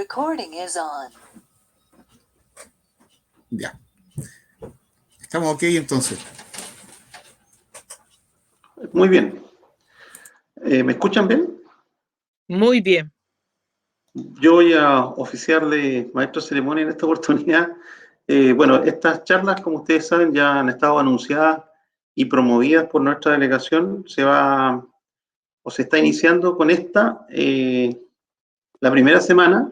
Recording is on. Ya. Estamos ok entonces. Muy bien. ¿Me escuchan bien? Muy bien. Yo voy a oficiar de maestro de ceremonia en esta oportunidad. Bueno, estas charlas, como ustedes saben, ya han estado anunciadas y promovidas por nuestra delegación. Se está iniciando con esta la primera semana.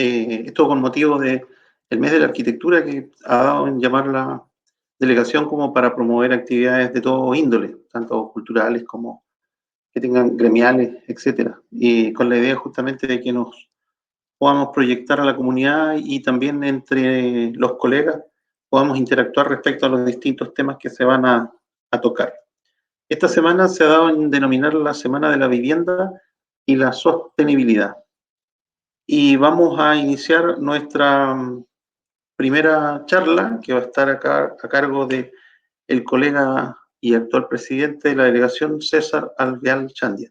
Esto con motivo del mes de la arquitectura, que ha dado en llamar la delegación como para promover actividades de todo índole, tanto culturales como que tengan gremiales, etcétera, y con la idea justamente de que nos podamos proyectar a la comunidad y también entre los colegas podamos interactuar respecto a los distintos temas que se van a tocar. Esta semana se ha dado en denominar la Semana de la Vivienda y la Sostenibilidad. Y vamos a iniciar nuestra primera charla, que va a estar acá a cargo de el colega y actual presidente de la delegación, César Alvear Chandia.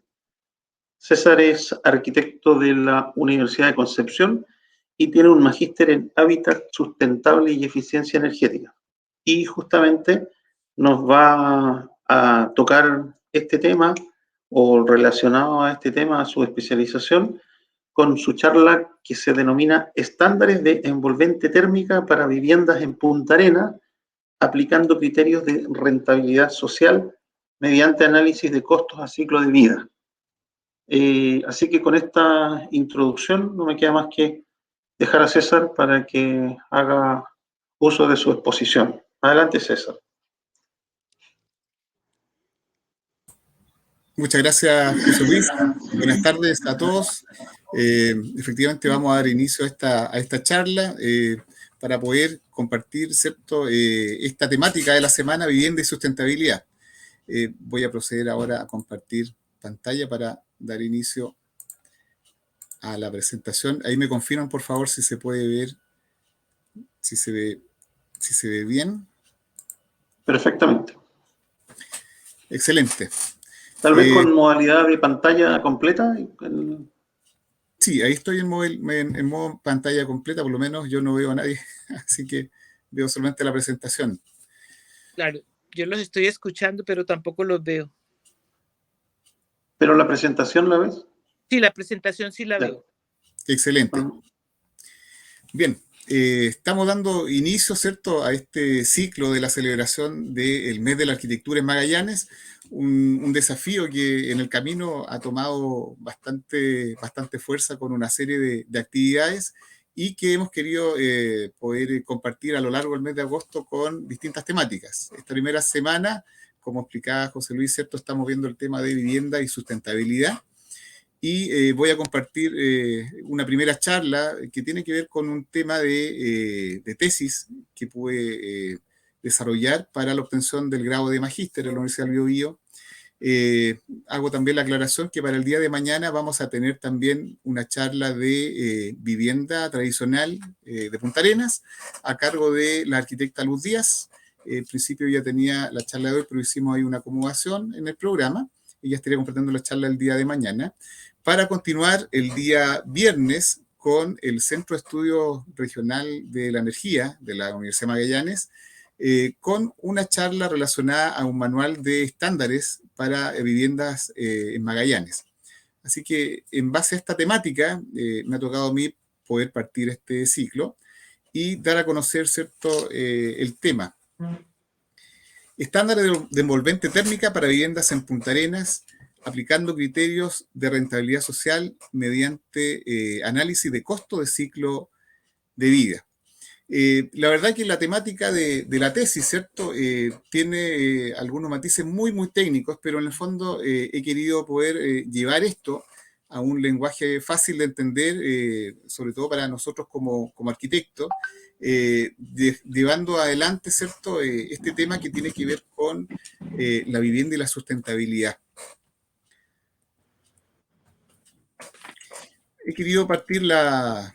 César es arquitecto de la Universidad de Concepción y tiene un magíster en hábitat sustentable y eficiencia energética. Y justamente nos va a tocar este tema, o relacionado a este tema, a su especialización, con su charla que se denomina Estándares de envolvente térmica para viviendas en Punta Arenas, aplicando criterios de rentabilidad social mediante análisis de costos a ciclo de vida. Así que con esta introducción no me queda más que dejar a César para que haga uso de su exposición. Adelante, César. Muchas gracias, José Luis. Buenas tardes a todos. Efectivamente vamos a dar inicio a esta charla para poder compartir, ¿cierto?, esta temática de la semana, vivienda y sustentabilidad. Voy a proceder ahora a compartir pantalla para dar inicio a la presentación. Ahí me confirman, por favor, si se puede ver, si se ve bien. Perfectamente. Excelente. Tal vez con modalidad de pantalla completa. Sí, ahí estoy en modo pantalla completa, por lo menos yo no veo a nadie, así que veo solamente la presentación. Claro, yo los estoy escuchando, pero tampoco los veo. ¿Pero la presentación la ves? Sí, la presentación sí la veo. Excelente. Bien, estamos dando inicio, ¿cierto?, a este ciclo de la celebración del mes de la arquitectura en Magallanes, un desafío que en el camino ha tomado bastante fuerza con una serie de actividades y que hemos querido poder compartir a lo largo del mes de agosto con distintas temáticas. Esta primera semana, como explicaba José Luis, ¿cierto?, estamos viendo el tema de vivienda y sustentabilidad. Y voy a compartir una primera charla que tiene que ver con un tema de tesis que pude desarrollar para la obtención del grado de magíster en la Universidad del Biobío. Hago también la aclaración que para el día de mañana vamos a tener también una charla de vivienda tradicional de Punta Arenas a cargo de la arquitecta Luz Díaz. En principio ya tenía la charla de hoy, pero hicimos ahí una acomodación en el programa y ya estaría compartiendo la charla el día de mañana, para continuar el día viernes con el Centro de Estudios Regional de la Energía de la Universidad de Magallanes, con una charla relacionada a un manual de estándares para viviendas en Magallanes. Así que en base a esta temática me ha tocado a mí poder partir este ciclo y dar a conocer, ¿cierto?, el tema. Estándares de envolvente térmica para viviendas en Punta Arenas, aplicando criterios de rentabilidad social mediante análisis de costo de ciclo de vida. La verdad que la temática de la tesis, ¿cierto?, tiene algunos matices muy técnicos, pero en el fondo he querido poder llevar esto a un lenguaje fácil de entender, sobre todo para nosotros como arquitectos, llevando adelante, ¿cierto?, este tema que tiene que ver con la vivienda y la sustentabilidad. He querido partir la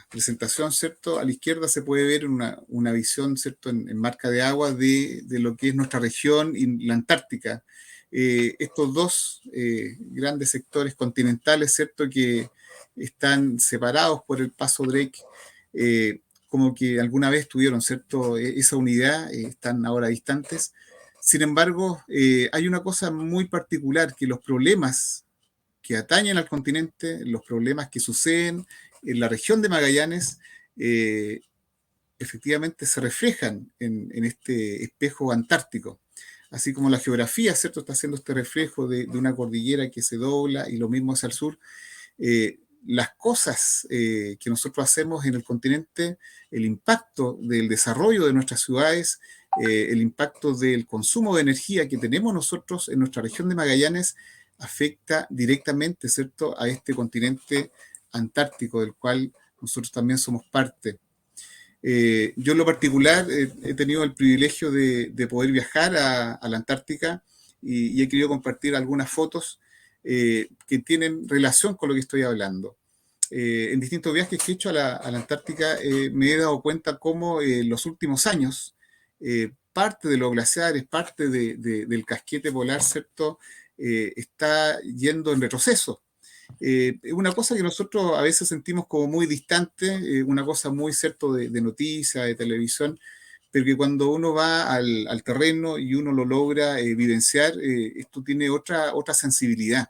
presentación, ¿cierto? A la izquierda se puede ver una visión, ¿cierto?, en marca de agua de lo que es nuestra región y la Antártica. estos dos grandes sectores continentales, ¿cierto?, que están separados por el paso Drake, como que alguna vez tuvieron, ¿cierto?, esa unidad, están ahora distantes. Sin embargo, hay una cosa muy particular, que los problemas que atañen al continente, los problemas que suceden en la región de Magallanes, efectivamente se reflejan en este espejo antártico. Así como la geografía, ¿cierto?, está haciendo este reflejo de una cordillera que se dobla y lo mismo hacia el sur. Las cosas que nosotros hacemos en el continente, el impacto del desarrollo de nuestras ciudades, el impacto del consumo de energía que tenemos nosotros en nuestra región de Magallanes, afecta directamente, ¿cierto?, a este continente antártico del cual nosotros también somos parte. Yo en lo particular he tenido el privilegio de poder viajar a la Antártica y he querido compartir algunas fotos que tienen relación con lo que estoy hablando. En distintos viajes que he hecho a la Antártica me he dado cuenta cómo en los últimos años parte de los glaciares, parte del casquete polar, ¿cierto?, está yendo en retroceso. Una cosa que nosotros a veces sentimos como muy distante, una cosa muy, cierto, de noticia, de televisión, pero que cuando uno va al terreno y uno lo logra vivenciar, esto tiene otra sensibilidad.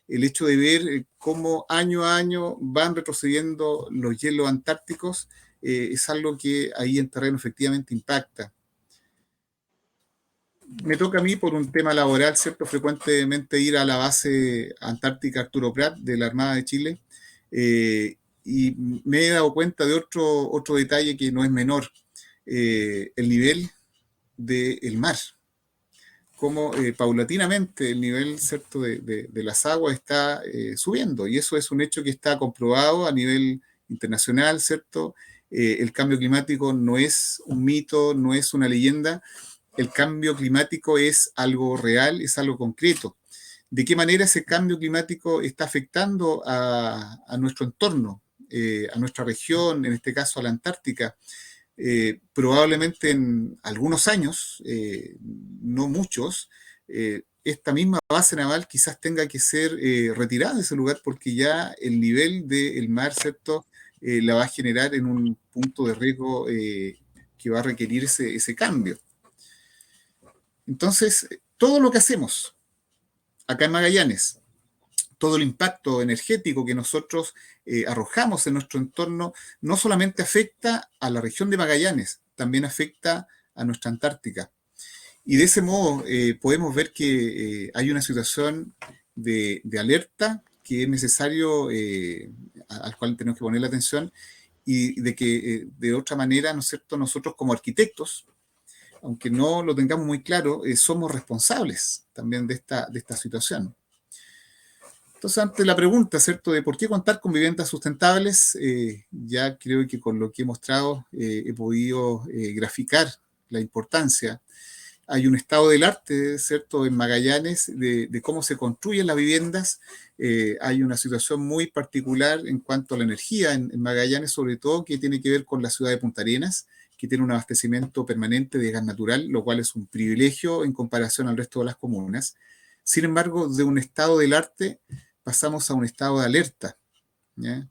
El hecho de ver cómo año a año van retrocediendo los hielos antárticos es algo que ahí en terreno efectivamente impacta. Me toca a mí, por un tema laboral, ¿cierto?, frecuentemente ir a la base antártica Arturo Prat de la Armada de Chile, y me he dado cuenta de otro detalle que no es menor, el nivel del mar, como paulatinamente el nivel, ¿cierto?, de las aguas está subiendo, y eso es un hecho que está comprobado a nivel internacional, ¿cierto? El cambio climático no es un mito, no es una leyenda. El cambio climático es algo real, es algo concreto. ¿De qué manera ese cambio climático está afectando a nuestro entorno, a nuestra región, en este caso a la Antártica? Probablemente en algunos años, no muchos, esta misma base naval quizás tenga que ser retirada de ese lugar porque ya el nivel del mar, ¿cierto?, la va a generar en un punto de riesgo que va a requerir ese cambio. Entonces, todo lo que hacemos acá en Magallanes, todo el impacto energético que nosotros arrojamos en nuestro entorno, no solamente afecta a la región de Magallanes, también afecta a nuestra Antártica. Y de ese modo podemos ver que hay una situación de alerta que es necesario, al cual tenemos que poner la atención, y de que de otra manera, ¿no es cierto?, nosotros como arquitectos, aunque no lo tengamos muy claro, somos responsables también de esta situación. Entonces, ante la pregunta, ¿cierto?, de por qué contar con viviendas sustentables, ya creo que con lo que he mostrado he podido graficar la importancia. Hay un estado del arte, ¿cierto?, en Magallanes de cómo se construyen las viviendas. Hay una situación muy particular en cuanto a la energía en Magallanes, sobre todo, que tiene que ver con la ciudad de Punta Arenas, que tiene un abastecimiento permanente de gas natural, lo cual es un privilegio en comparación al resto de las comunas. Sin embargo, de un estado del arte pasamos a un estado de alerta, ¿ya?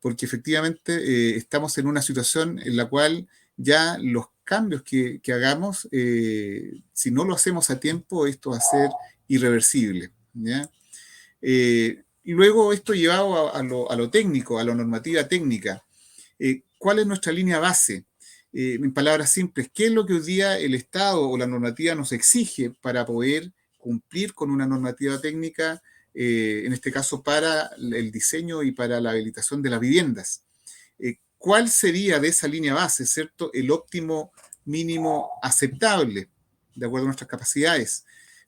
Porque efectivamente estamos en una situación en la cual ya los cambios que hagamos, si no lo hacemos a tiempo, esto va a ser irreversible, ¿ya? Y luego esto llevado a lo técnico, a la normativa técnica. ¿Cuál es nuestra línea base? En palabras simples, ¿qué es lo que hoy día el Estado o la normativa nos exige para poder cumplir con una normativa técnica, en este caso para el diseño y para la habilitación de las viviendas? ¿Cuál sería de esa línea base, ¿cierto?, el óptimo mínimo aceptable de acuerdo a nuestras capacidades?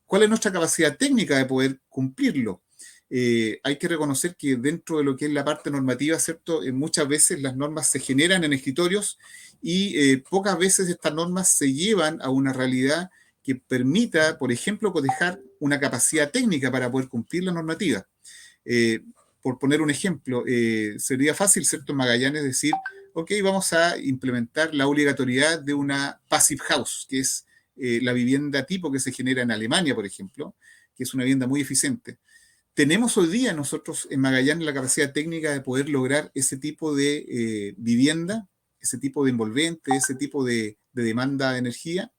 ¿Cuál es nuestra capacidad técnica de poder cumplirlo? Hay que reconocer que dentro de lo que es la parte normativa, ¿cierto?, muchas veces las normas se generan en escritorios y pocas veces estas normas se llevan a una realidad que permita, por ejemplo, cotejar una capacidad técnica para poder cumplir la normativa. Por poner un ejemplo, sería fácil, ¿cierto?, en Magallanes decir, ok, vamos a implementar la obligatoriedad de una passive house, que es la vivienda tipo que se genera en Alemania, por ejemplo, que es una vivienda muy eficiente. ¿Tenemos hoy día nosotros en Magallanes la capacidad técnica de poder lograr ese tipo de vivienda, ese tipo de envolvente, ese tipo de demanda de energía?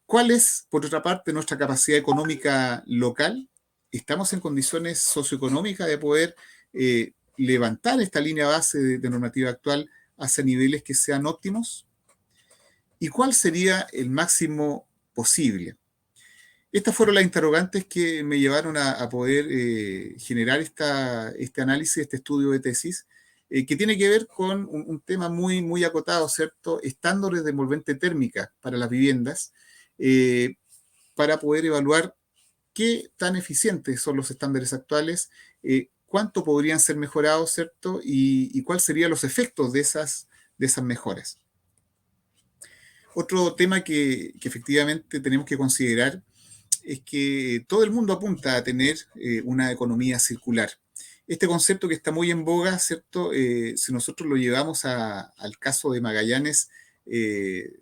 ¿Cuál es, por otra parte, nuestra capacidad económica local? ¿Estamos en condiciones socioeconómicas de poder levantar esta línea base de normativa actual hacia niveles que sean óptimos? ¿Y cuál sería el máximo posible? Estas fueron las interrogantes que me llevaron a poder generar este análisis, este estudio de tesis, que tiene que ver con un tema muy, muy acotado, ¿cierto? Estándares de envolvente térmica para las viviendas, eh, para poder evaluar qué tan eficientes son los estándares actuales, cuánto podrían ser mejorados, ¿cierto? Y cuáles serían los efectos de esas mejoras. Otro tema que efectivamente tenemos que considerar es que todo el mundo apunta a tener una economía circular. Este concepto que está muy en boga, ¿cierto? Si nosotros lo llevamos al caso de Magallanes,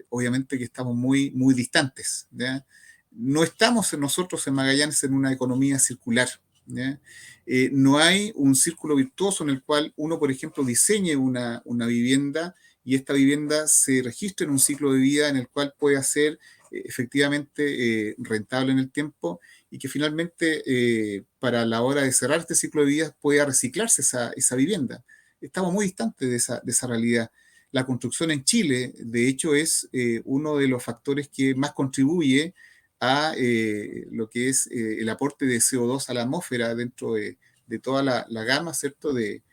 obviamente que estamos muy, muy distantes, ¿ya? No estamos nosotros en Magallanes en una economía circular, ¿ya? No hay un círculo virtuoso en el cual uno, por ejemplo, diseñe una vivienda y esta vivienda se registre en un ciclo de vida en el cual pueda ser efectivamente rentable en el tiempo y que finalmente para la hora de cerrar este ciclo de vida pueda reciclarse esa vivienda. Estamos muy distantes de esa realidad. La construcción en Chile, de hecho, es uno de los factores que más contribuye a lo que es el aporte de CO2 a la atmósfera dentro de toda la gama, ¿cierto?, de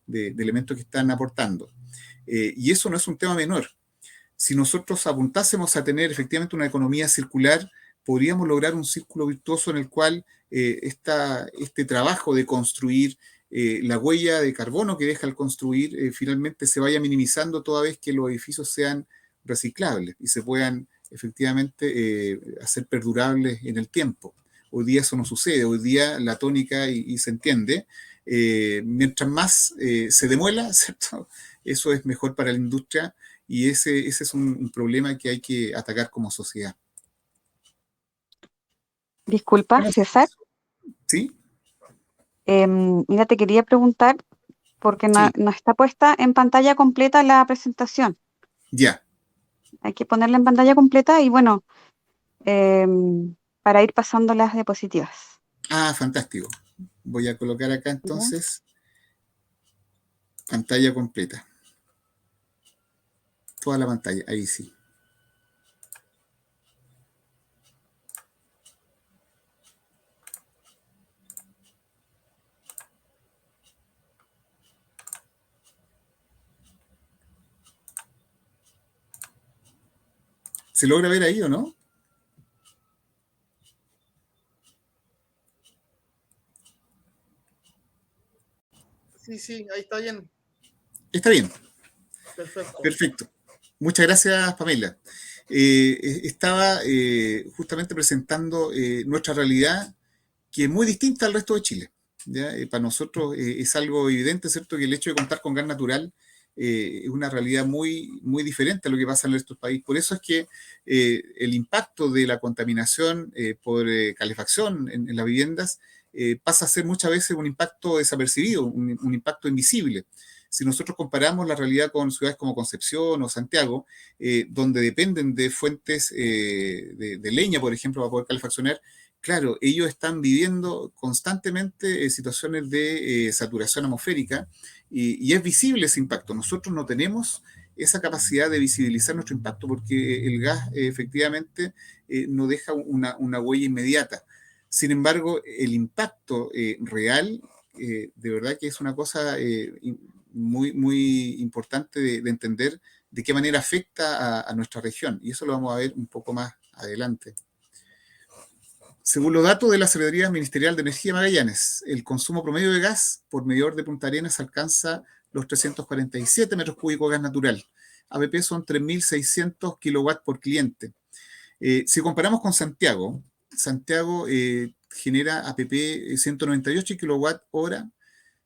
elementos que están aportando. Y eso no es un tema menor. Si nosotros apuntásemos a tener efectivamente una economía circular, podríamos lograr un círculo virtuoso en el cual este trabajo de construir, la huella de carbono que deja al construir, finalmente se vaya minimizando toda vez que los edificios sean reciclables y se puedan efectivamente hacer perdurables en el tiempo. Hoy día eso no sucede, hoy día la tónica, y se entiende, mientras más se demuela, ¿cierto? Eso es mejor para la industria y ese es un problema que hay que atacar como sociedad. Disculpa, César. ¿Sí? Mira, te quería preguntar, porque Sí, no está puesta en pantalla completa la presentación. ya. Hay que ponerla en pantalla completa y bueno, para ir pasando las diapositivas. Ah, fantástico. Voy a colocar acá ¿Ya? entonces pantalla completa. Toda la pantalla, ahí sí. ¿Se logra ver ahí o no? Sí, ahí está bien. Está bien, Perfecto. perfecto. Muchas gracias, Pamela. Estaba justamente presentando nuestra realidad, que es muy distinta al resto de Chile, ¿ya? Para nosotros es algo evidente, ¿cierto?, que el hecho de contar con gas natural es una realidad muy, muy diferente a lo que pasa en el resto del país. Por eso es que el impacto de la contaminación por calefacción en las viviendas pasa a ser muchas veces un impacto desapercibido, un impacto invisible. Si nosotros comparamos la realidad con ciudades como Concepción o Santiago, donde dependen de fuentes de leña, por ejemplo, para poder calefaccionar, claro, ellos están viviendo constantemente situaciones de saturación atmosférica y es visible ese impacto. Nosotros no tenemos esa capacidad de visibilizar nuestro impacto porque el gas efectivamente no deja una huella inmediata. Sin embargo, el impacto real, de verdad que es una cosa muy, muy importante de entender de qué manera afecta a nuestra región. Y eso lo vamos a ver un poco más adelante. Según los datos de la Secretaría Ministerial de Energía de Magallanes, el consumo promedio de gas por medidor de Punta Arenas alcanza los 347 metros cúbicos de gas natural. APP son 3.600 kilowatts por cliente. Si comparamos con Santiago, Santiago genera APP 198 kilowatt hora.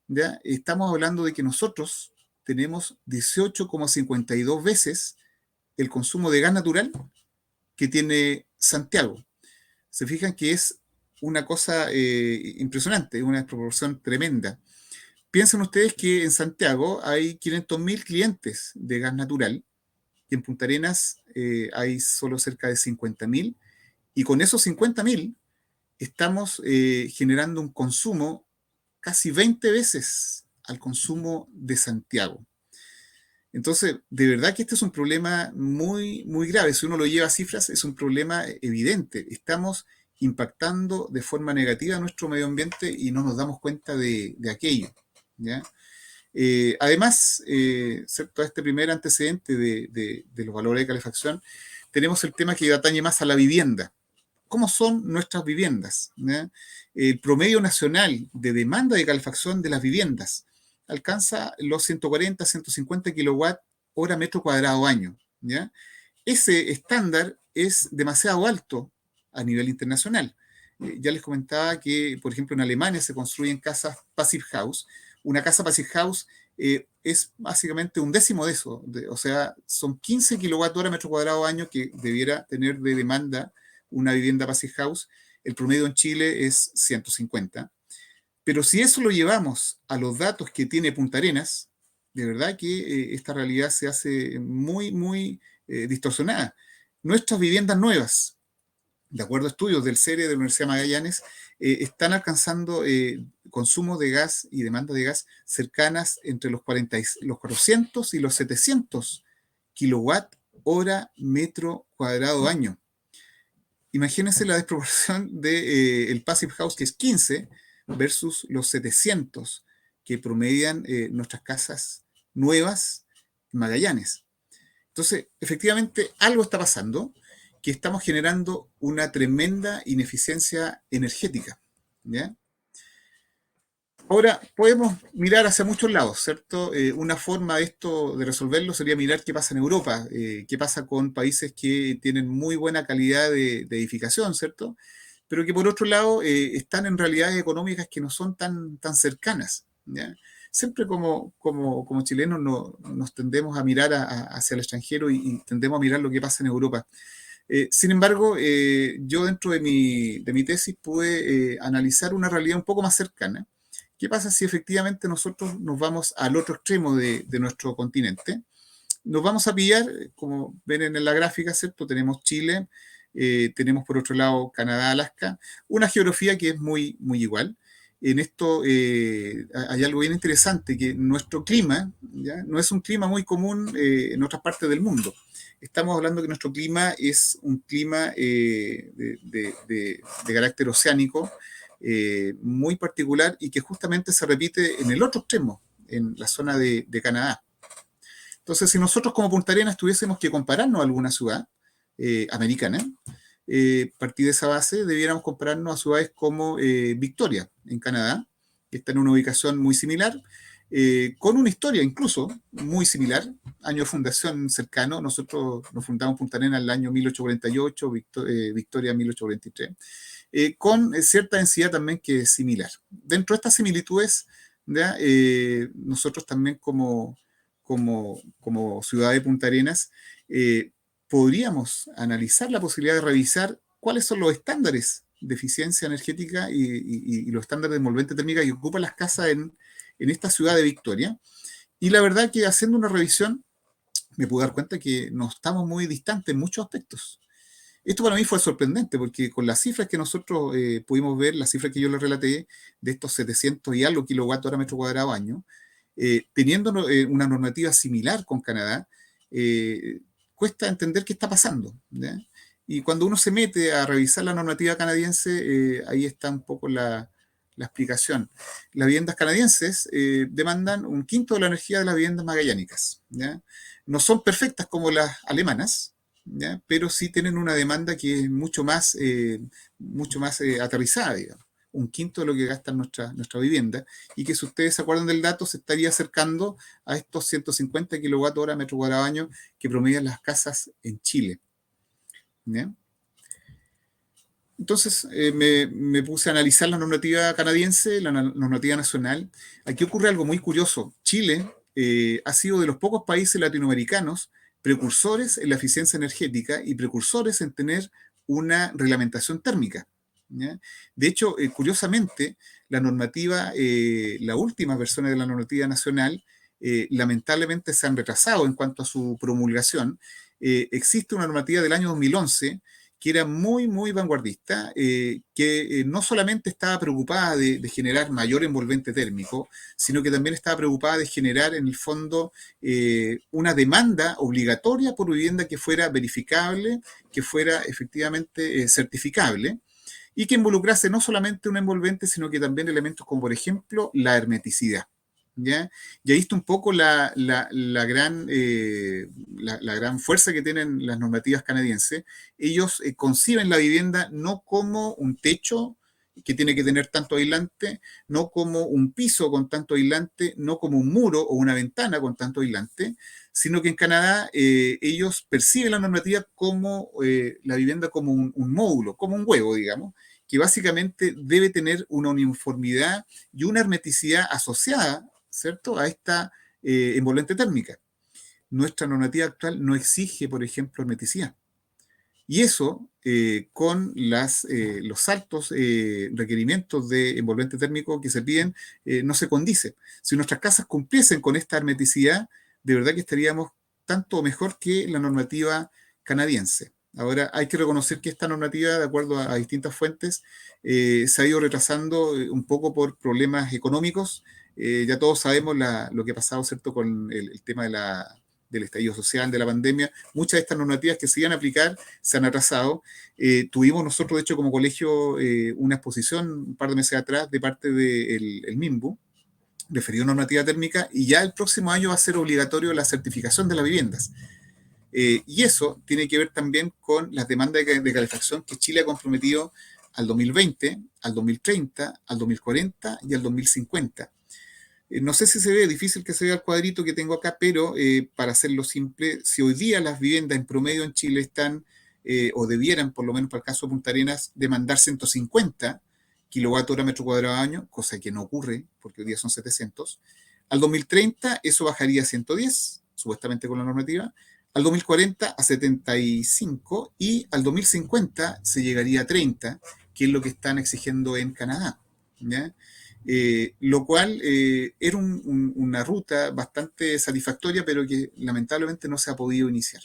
¿Ya? Estamos hablando de que nosotros tenemos 18,52 veces el consumo de gas natural que tiene Santiago. Se fijan que es una cosa impresionante, una desproporción tremenda. Piensen ustedes que en Santiago hay 500.000 clientes de gas natural y en Punta Arenas hay solo cerca de 50.000, y con esos 50.000 estamos generando un consumo casi 20 veces al consumo de Santiago. Entonces, de verdad que este es un problema muy, muy grave. Si uno lo lleva a cifras, es un problema evidente. Estamos impactando de forma negativa a nuestro medio ambiente y no nos damos cuenta de aquello, ¿ya? Además, ¿cierto? Este primer antecedente de los valores de calefacción, tenemos el tema que atañe más a la vivienda. ¿Cómo son nuestras viviendas? ¿Ya? El promedio nacional de demanda de calefacción de las viviendas alcanza los 140, 150 kilowatt hora metro cuadrado año, ¿ya? Ese estándar es demasiado alto a nivel internacional. Ya les comentaba que, por ejemplo, en Alemania se construyen casas Passive House. Una casa Passive House es básicamente un décimo de eso, o sea, son 15 kilowatt hora metro cuadrado año que debiera tener de demanda una vivienda Passive House. El promedio en Chile es 150. Pero si eso lo llevamos a los datos que tiene Punta Arenas, de verdad que esta realidad se hace muy, muy distorsionada. Nuestras viviendas nuevas, de acuerdo a estudios del CERE de la Universidad de Magallanes, están alcanzando consumo de gas y demanda de gas cercanas entre los 400 y los 700 kilowatt hora metro cuadrado año. Imagínense la desproporción del el Passive House, que es 15, versus los 700 que promedian nuestras casas nuevas en Magallanes. Entonces, efectivamente, algo está pasando, que estamos generando una tremenda ineficiencia energética, ¿ya? Ahora, podemos mirar hacia muchos lados, ¿cierto? Una forma de esto, de resolverlo, sería mirar qué pasa en Europa, qué pasa con países que tienen muy buena calidad de edificación, ¿cierto? Pero que por otro lado están en realidades económicas que no son tan cercanas, ¿ya? Siempre como chilenos nos tendemos a mirar hacia el extranjero y tendemos a mirar lo que pasa en Europa. Sin embargo, yo dentro de mi tesis pude analizar una realidad un poco más cercana. ¿Qué pasa si efectivamente nosotros nos vamos al otro extremo de nuestro continente? Nos vamos a pillar, como ven en la gráfica, ¿cierto? Tenemos Chile, tenemos por otro lado Canadá, Alaska, una geografía que es muy, muy igual. En esto hay algo bien interesante, que nuestro clima, ¿ya?, no es un clima muy común en otras partes del mundo. Estamos hablando que nuestro clima es un clima de carácter oceánico, muy particular, y que justamente se repite en el otro extremo, en la zona de Canadá. Entonces, si nosotros como Punta Arenas tuviésemos que compararnos a alguna ciudad americana, partir de esa base, debiéramos compararnos a ciudades como Victoria, en Canadá, que está en una ubicación muy similar, con una historia incluso muy similar, año de fundación cercano. Nosotros nos fundamos Punta Arenas en el año 1848, Victoria 1843. Con cierta densidad también que es similar. Dentro de estas similitudes, ¿ya?, nosotros también como ciudad de Punta Arenas, podríamos analizar la posibilidad de revisar cuáles son los estándares de eficiencia energética y los estándares de envolvente térmica que ocupan las casas en esta ciudad de Victoria. Y la verdad que haciendo una revisión me pude dar cuenta que no estamos muy distantes en muchos aspectos. Esto para mí fue sorprendente, porque con las cifras que nosotros pudimos ver, las cifras que yo les relaté, de estos 700 y algo kilowatt hora metro cuadrado año, teniendo una normativa similar con Canadá, cuesta entender qué está pasando, ¿ya? Y cuando uno se mete a revisar la normativa canadiense, ahí está un poco la explicación. Las viviendas canadienses demandan un quinto de la energía de las viviendas magallánicas, ¿ya? No son perfectas como las alemanas, ¿ya?, pero sí tienen una demanda que es mucho más aterrizada, digamos. Un quinto de lo que gasta nuestra vivienda, y que, si ustedes se acuerdan del dato, se estaría acercando a estos 150 kilowatt hora metro cuadrado año que promedian las casas en Chile, ¿ya? Entonces me puse a analizar la normativa canadiense, la normativa nacional. Aquí ocurre algo muy curioso. Chile ha sido de los pocos países latinoamericanos precursores en la eficiencia energética y precursores en tener una reglamentación térmica, ¿ya? De hecho, curiosamente, la normativa, las últimas versiones de la normativa nacional, lamentablemente se han retrasado en cuanto a su promulgación. Existe una normativa del año 2011 que era muy, muy vanguardista, que no solamente estaba preocupada de generar mayor envolvente térmico, sino que también estaba preocupada de generar, en el fondo, una demanda obligatoria por vivienda que fuera verificable, que fuera efectivamente certificable, y que involucrase no solamente un envolvente, sino que también elementos como, por ejemplo, la hermeticidad. ¿Ya? Y ahí está un poco la gran fuerza que tienen las normativas canadienses. Ellos conciben la vivienda no como un techo que tiene que tener tanto aislante, no como un piso con tanto aislante, no como un muro o una ventana con tanto aislante, sino que en Canadá ellos perciben la normativa como la vivienda como un módulo, como un huevo, digamos, que básicamente debe tener una uniformidad y una hermeticidad asociada, ¿cierto?, a esta envolvente térmica. Nuestra normativa actual no exige, por ejemplo, hermeticidad. Y eso, con los altos requerimientos de envolvente térmico que se piden, no se condice. Si nuestras casas cumpliesen con esta hermeticidad, de verdad que estaríamos tanto mejor que la normativa canadiense. Ahora, hay que reconocer que esta normativa, de acuerdo a distintas fuentes, se ha ido retrasando un poco por problemas económicos. Ya todos sabemos lo que ha pasado, ¿cierto?, con el tema del estallido social, de la pandemia. Muchas de estas normativas que se iban a aplicar se han atrasado. Tuvimos nosotros, de hecho, como colegio, una exposición un par de meses atrás de parte del MIMBU, referido a normativa térmica, y ya el próximo año va a ser obligatorio la certificación de las viviendas. Y eso tiene que ver también con las demandas de calefacción que Chile ha comprometido al 2020, al 2030, al 2040 y al 2050. No sé si se ve, difícil que se vea el cuadrito que tengo acá, pero para hacerlo simple, si hoy día las viviendas en promedio en Chile están, o debieran, por lo menos para el caso de Punta Arenas, demandar 150 kilovatios metro cuadrado año, cosa que no ocurre, porque hoy día son 700. Al 2030 eso bajaría a 110, supuestamente con la normativa. Al 2040 a 75 y al 2050 se llegaría a 30, que es lo que están exigiendo en Canadá, ¿ya? Lo cual era una ruta bastante satisfactoria, pero que lamentablemente no se ha podido iniciar.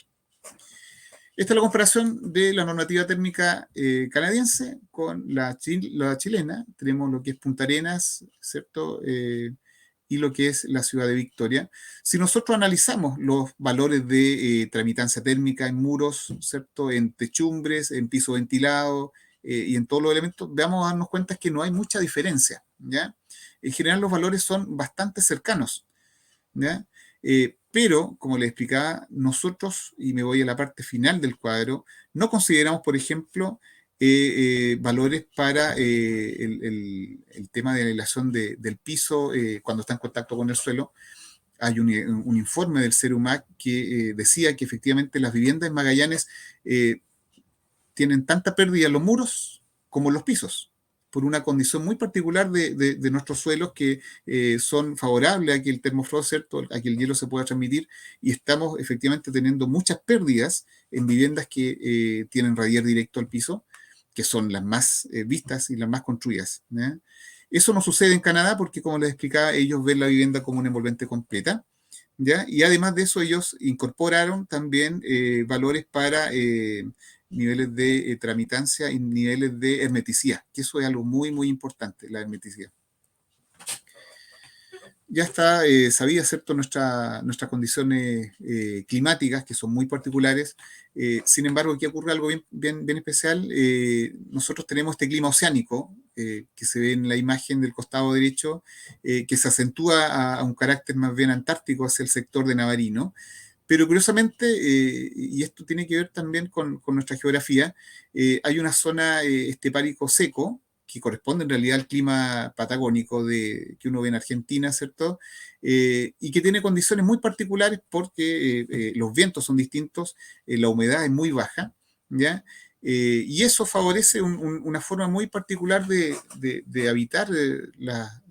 Esta es la comparación de la normativa térmica canadiense con la chilena. Tenemos lo que es Punta Arenas, ¿cierto? Y lo que es la ciudad de Victoria. Si nosotros analizamos los valores de tramitancia térmica en muros, ¿cierto?, en techumbres, en piso ventilado y en todos los elementos, vamos a darnos cuenta que no hay mucha diferencia, ¿ya? En general los valores son bastante cercanos, ¿ya? Pero, como les explicaba, nosotros, y me voy a la parte final del cuadro, no consideramos, por ejemplo, valores para el tema de la aislación del piso cuando está en contacto con el suelo. Hay un informe del CERUMAC que decía que efectivamente las viviendas en Magallanes tienen tanta pérdida en los muros como en los pisos, por una condición muy particular de nuestros suelos que son favorables a que el termofrost, ¿cierto?, a que el hielo se pueda transmitir, y estamos efectivamente teniendo muchas pérdidas en viviendas que tienen radier directo al piso, que son las más vistas y las más construidas, ¿ya? Eso no sucede en Canadá porque, como les explicaba, ellos ven la vivienda como una envolvente completa, ¿ya? Y además de eso, ellos incorporaron también valores para niveles de tramitancia y niveles de hermeticidad, que eso es algo muy, muy importante, la hermeticidad. Ya está sabida, ¿cierto?, nuestras condiciones climáticas, que son muy particulares. Sin embargo, aquí ocurre algo bien especial. Nosotros tenemos este clima oceánico, que se ve en la imagen del costado derecho, que se acentúa a un carácter más bien antártico hacia el sector de Navarino. Pero curiosamente, y esto tiene que ver también con nuestra geografía, hay una zona estepárico seco, que corresponde en realidad al clima patagónico que uno ve en Argentina, ¿cierto? Y que tiene condiciones muy particulares porque los vientos son distintos, la humedad es muy baja, ¿ya? Y eso favorece una forma muy particular de habitar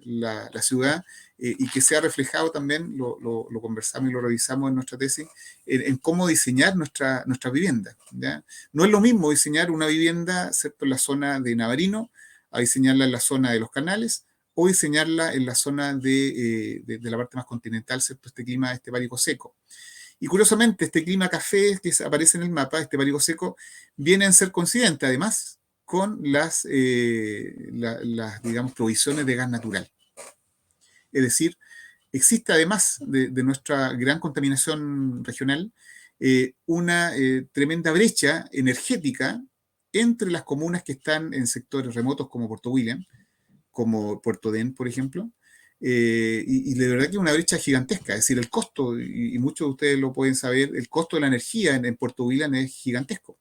la ciudad, y que sea reflejado también, lo conversamos y lo revisamos en nuestra tesis, en cómo diseñar nuestra vivienda, ¿ya? No es lo mismo diseñar una vivienda, ¿cierto?, en la zona de Navarino, a diseñarla en la zona de Los Canales, o diseñarla en la zona de la parte más continental, ¿cierto?, este clima estepárico seco. Y curiosamente, este clima café que aparece en el mapa, este estepárico seco, viene a ser coincidente además con las digamos, provisiones de gas natural. Es decir, existe además de nuestra gran contaminación regional, una tremenda brecha energética entre las comunas que están en sectores remotos como Puerto William, como Puerto Den, por ejemplo, y de verdad que es una brecha gigantesca. Es decir, el costo, y muchos de ustedes lo pueden saber, el costo de la energía en Puerto William es gigantesco,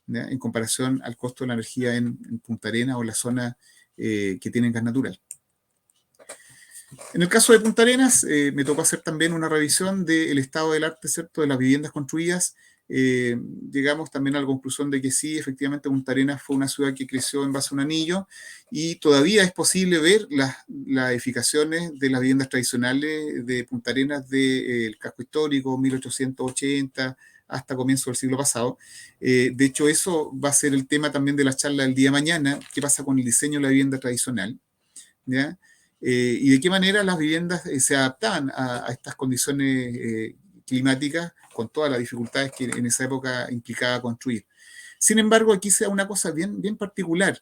¿ya?, en comparación al costo de la energía en Punta Arenas o en la zona que tienen gas natural. En el caso de Punta Arenas, me tocó hacer también una revisión del estado del arte, ¿cierto?, de las viviendas construidas. Llegamos también a la conclusión de que sí, efectivamente Punta Arenas fue una ciudad que creció en base a un anillo, y todavía es posible ver las edificaciones de las viviendas tradicionales de Punta Arenas del casco histórico, 1880, hasta comienzo del siglo pasado. De hecho, eso va a ser el tema también de la charla del día de mañana: qué pasa con el diseño de la vivienda tradicional, ¿ya? Y de qué manera las viviendas se adaptaban a estas condiciones climáticas, con todas las dificultades que en esa época implicaba construir. Sin embargo, aquí se da una cosa bien particular.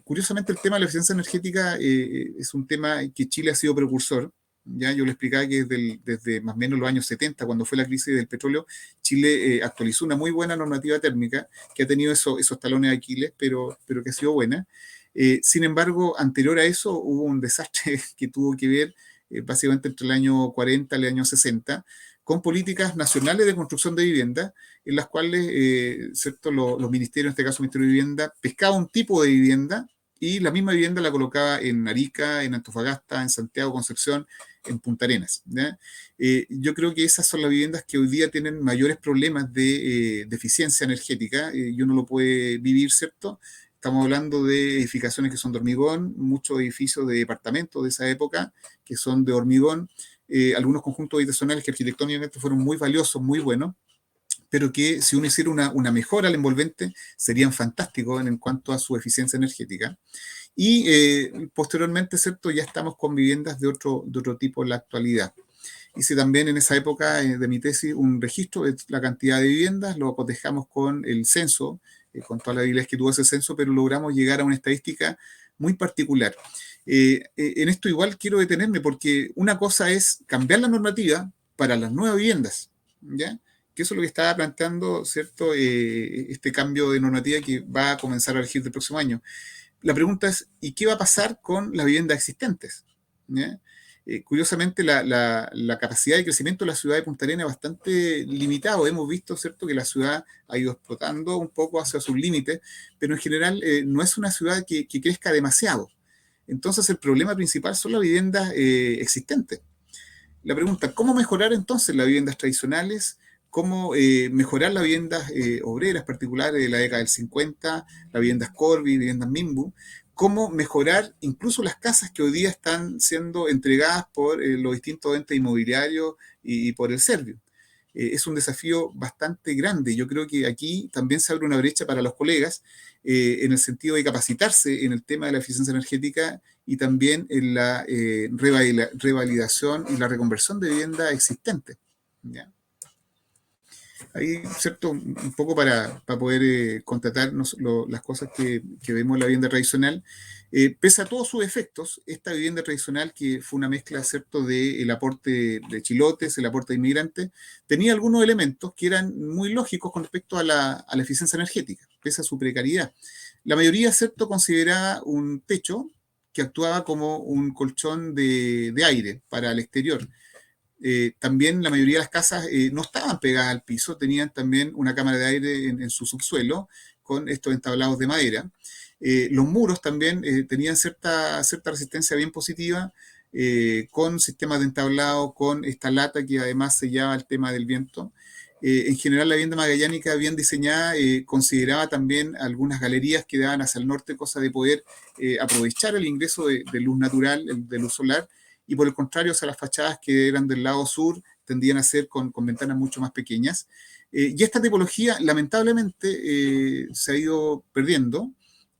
Curiosamente, el tema de la eficiencia energética es un tema que Chile ha sido precursor. Ya yo le explicaba que desde más o menos los años 70, cuando fue la crisis del petróleo, Chile actualizó una muy buena normativa térmica que ha tenido esos talones de Aquiles, pero que ha sido buena. Sin embargo, anterior a eso hubo un desastre que tuvo que ver básicamente entre el año 40 y el año 60, con políticas nacionales de construcción de vivienda, en las cuales ¿cierto?, los ministerios, en este caso el Ministerio de Vivienda, pescaba un tipo de vivienda y la misma vivienda la colocaba en Arica, en Antofagasta, en Santiago, Concepción, en Punta Arenas, ¿ya? Yo creo que esas son las viviendas que hoy día tienen mayores problemas de eficiencia energética, y uno lo puede vivir, ¿cierto? Estamos hablando de edificaciones que son de hormigón, muchos edificios de departamentos de esa época que son de hormigón, algunos conjuntos habitacionales que arquitectónicamente fueron muy valiosos, muy buenos, pero que si uno hiciera una mejora al envolvente serían fantásticos en cuanto a su eficiencia energética. Y posteriormente, ¿cierto?, ya estamos con viviendas de otro tipo en la actualidad. Hice también en esa época de mi tesis un registro de la cantidad de viviendas, lo cotejamos con el censo, con todas las habilidades que tuvo ese censo, pero logramos llegar a una estadística muy particular. En esto igual quiero detenerme, porque una cosa es cambiar la normativa para las nuevas viviendas, ¿ya?, que eso es lo que estaba planteando, ¿cierto?, este cambio de normativa que va a comenzar a regir del próximo año. La pregunta es, ¿y qué va a pasar con las viviendas existentes? ¿Ya? Curiosamente, la capacidad de crecimiento de la ciudad de Punta Arenas es bastante limitado. Hemos visto, ¿cierto?, que la ciudad ha ido explotando un poco hacia sus límites, pero en general no es una ciudad que crezca demasiado. Entonces, el problema principal son las viviendas existentes. La pregunta, ¿cómo mejorar entonces las viviendas tradicionales? ¿Cómo mejorar las viviendas obreras particulares de la década del 50, las viviendas Corby, viviendas Mimbu? ¿Cómo mejorar incluso las casas que hoy día están siendo entregadas por los distintos entes inmobiliarios y por el Servio? Es un desafío bastante grande. Yo creo que aquí también se abre una brecha para los colegas en el sentido de capacitarse en el tema de la eficiencia energética y también en la revalidación y la reconversión de vivienda existente, ¿ya? Ahí, ¿cierto?, un poco para poder contratar las cosas que vemos en la vivienda tradicional. Pese a todos sus efectos, esta vivienda tradicional, que fue una mezcla, ¿cierto?, del aporte de chilotes, el aporte de inmigrantes, tenía algunos elementos que eran muy lógicos con respecto a la eficiencia energética, pese a su precariedad. La mayoría, ¿cierto?, consideraba un techo que actuaba como un colchón de aire para el exterior. También la mayoría de las casas no estaban pegadas al piso, tenían también una cámara de aire en su subsuelo con estos entablados de madera. Los muros también tenían cierta resistencia bien positiva, con sistemas de entablado, con esta lata que además sellaba el tema del viento. En general, la vivienda magallánica bien diseñada consideraba también algunas galerías que daban hacia el norte, cosa de poder aprovechar el ingreso de luz natural, de luz solar, y por el contrario, hacia las fachadas que eran del lado sur, tendían a ser con ventanas mucho más pequeñas. Y esta tipología, lamentablemente, se ha ido perdiendo,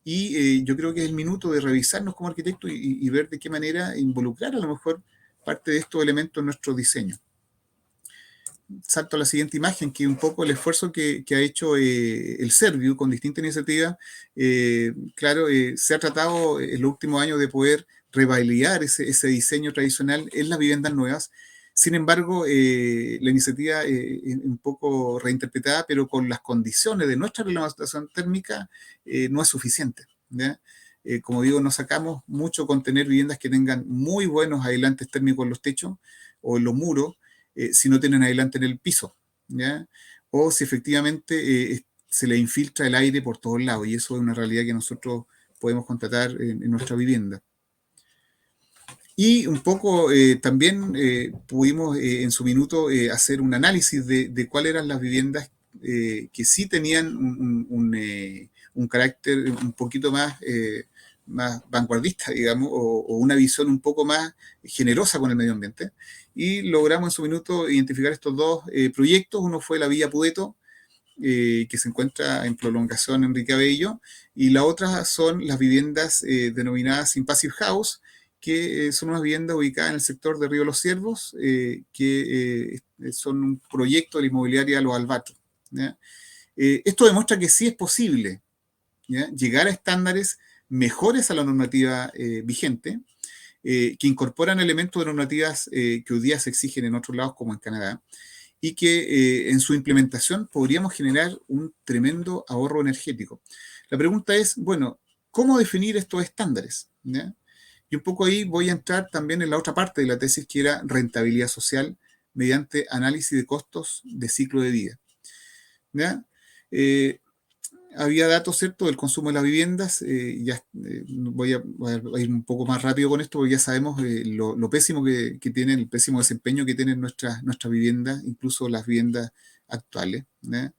y yo creo que es el minuto de revisarnos como arquitectos y ver de qué manera involucrar a lo mejor parte de estos elementos en nuestro diseño. Salto a la siguiente imagen, que un poco el esfuerzo que ha hecho el Serviu con distintas iniciativas. Claro, se ha tratado en los últimos años de poder revalidar ese diseño tradicional en las viviendas nuevas. Sin embargo, la iniciativa es un poco reinterpretada, pero con las condiciones de nuestra reglamentación térmica no es suficiente, ¿ya? Como digo, no sacamos mucho con tener viviendas que tengan muy buenos aislantes térmicos en los techos o en los muros, si no tienen aislante en el piso, ¿ya? O si efectivamente se le infiltra el aire por todos lados, y eso es una realidad que nosotros podemos constatar en nuestra vivienda. Y un poco también pudimos en su minuto hacer un análisis de cuáles eran las viviendas que sí tenían un carácter un poquito más vanguardista, digamos, o una visión un poco más generosa con el medio ambiente. Y logramos en su minuto identificar estos dos proyectos. Uno fue la Villa Pudeto, que se encuentra en prolongación Enrique Abello, y la otra son las viviendas denominadas Impassive House, que son unas viviendas ubicadas en el sector de Río Los Ciervos, que son un proyecto de la inmobiliaria Los Albatros, ¿ya? Esto demuestra que sí es posible, ¿ya?, llegar a estándares mejores a la normativa vigente, que incorporan elementos de normativas que hoy día se exigen en otros lados, como en Canadá, y que en su implementación podríamos generar un tremendo ahorro energético. La pregunta es, bueno, ¿cómo definir estos estándares?, ¿ya? Y un poco ahí voy a entrar también en la otra parte de la tesis, que era rentabilidad social mediante análisis de costos de ciclo de vida, ¿ya? Había datos, ¿cierto?, del consumo de las viviendas. Voy a ir un poco más rápido con esto, porque ya sabemos lo pésimo que tienen, el pésimo desempeño que tienen nuestras viviendas, incluso las viviendas actuales, ¿ya?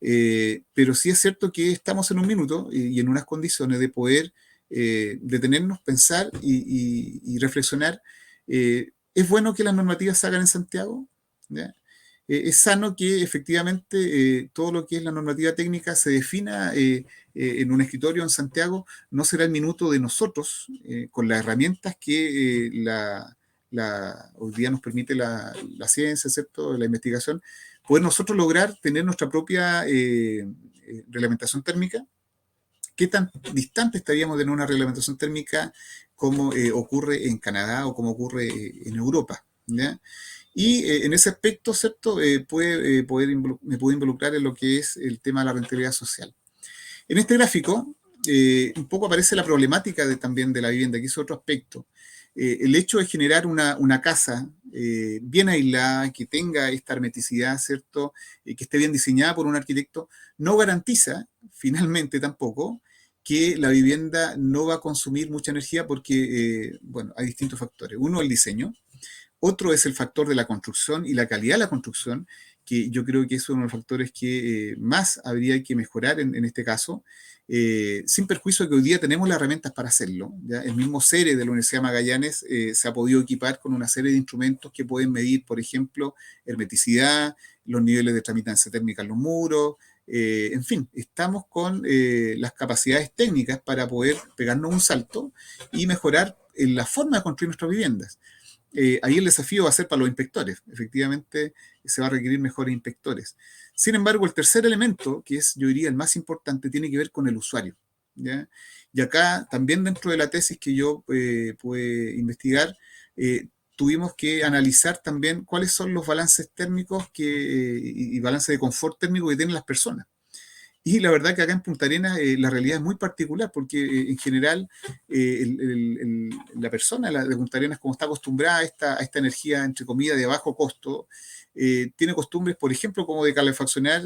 Pero sí es cierto que estamos en un minuto y en unas condiciones de poder detenernos, pensar y reflexionar. ¿Es bueno que las normativas se hagan en Santiago?, ¿ya? Es sano que efectivamente todo lo que es la normativa técnica se defina en un escritorio en Santiago. No será el minuto de nosotros, con las herramientas que hoy día nos permite la ciencia, ¿cierto?, la investigación, poder nosotros lograr tener nuestra propia reglamentación térmica? ¿Qué tan distante estaríamos de tener una reglamentación térmica como ocurre en Canadá o como ocurre en Europa, ¿ya? Y en ese aspecto, ¿cierto?, me puedo involucrar en lo que es el tema de la rentabilidad social. En este gráfico un poco aparece la problemática también de la vivienda, que es otro aspecto. El hecho de generar una casa bien aislada, que tenga esta hermeticidad, ¿cierto?, que esté bien diseñada por un arquitecto, no garantiza finalmente tampoco que la vivienda no va a consumir mucha energía, porque, bueno, hay distintos factores. Uno, el diseño. Otro es el factor de la construcción y la calidad de la construcción, que yo creo que es uno de los factores que más habría que mejorar en este caso, sin perjuicio de que hoy día tenemos las herramientas para hacerlo, ¿ya? El mismo CERE de la Universidad de Magallanes se ha podido equipar con una serie de instrumentos que pueden medir, por ejemplo, hermeticidad, los niveles de tramitancia térmica en los muros. En fin, estamos con las capacidades técnicas para poder pegarnos un salto y mejorar la forma de construir nuestras viviendas. Ahí el desafío va a ser para los inspectores. Efectivamente, se va a requerir mejores inspectores. Sin embargo, el tercer elemento, que es, yo diría, el más importante, tiene que ver con el usuario, ¿ya? Y acá, también dentro de la tesis que yo pude investigar, tuvimos que analizar también cuáles son los balances térmicos y balances de confort térmico que tienen las personas. Y la verdad que acá en Punta Arenas la realidad es muy particular, porque en general la persona de Punta Arenas, como está acostumbrada a esta energía, entre comillas, de bajo costo, tiene costumbres, por ejemplo, como de calefaccionar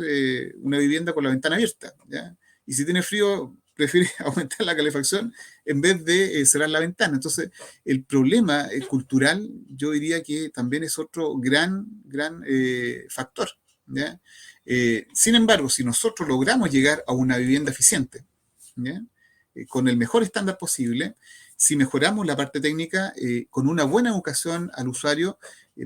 una vivienda con la ventana abierta, ¿ya? Y si tiene frío, prefiere aumentar la calefacción en vez de cerrar la ventana. Entonces, el problema cultural, yo diría que también es otro gran factor, ¿ya? Sin embargo, si nosotros logramos llegar a una vivienda eficiente, ¿ya? Con el mejor estándar posible, si mejoramos la parte técnica, con una buena educación al usuario,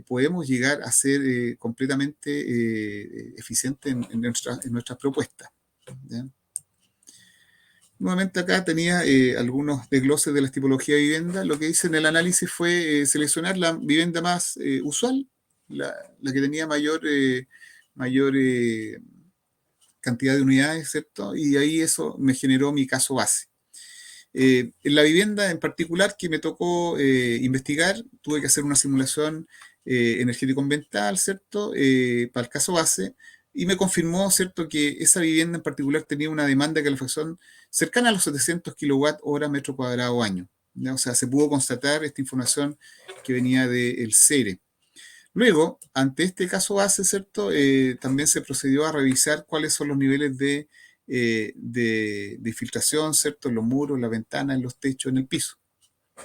podemos llegar a ser completamente eficientes en nuestras propuestas, ¿ya? Nuevamente acá tenía algunos desgloses de las tipologías de vivienda. Lo que hice en el análisis fue seleccionar la vivienda más usual, la que tenía mayor cantidad de unidades, ¿cierto? Y ahí eso me generó mi caso base. En la vivienda en particular que me tocó investigar, tuve que hacer una simulación energético-ambiental, ¿cierto? Para el caso base, y me confirmó, ¿cierto?, que esa vivienda en particular tenía una demanda de calefacción cercana a los 700 kWh metro cuadrado año, ¿ya? O sea, se pudo constatar esta información que venía del CERE. Luego, ante este caso base, ¿cierto? También se procedió a revisar cuáles son los niveles de filtración, ¿cierto? En los muros, en la ventana, en los techos, en el piso,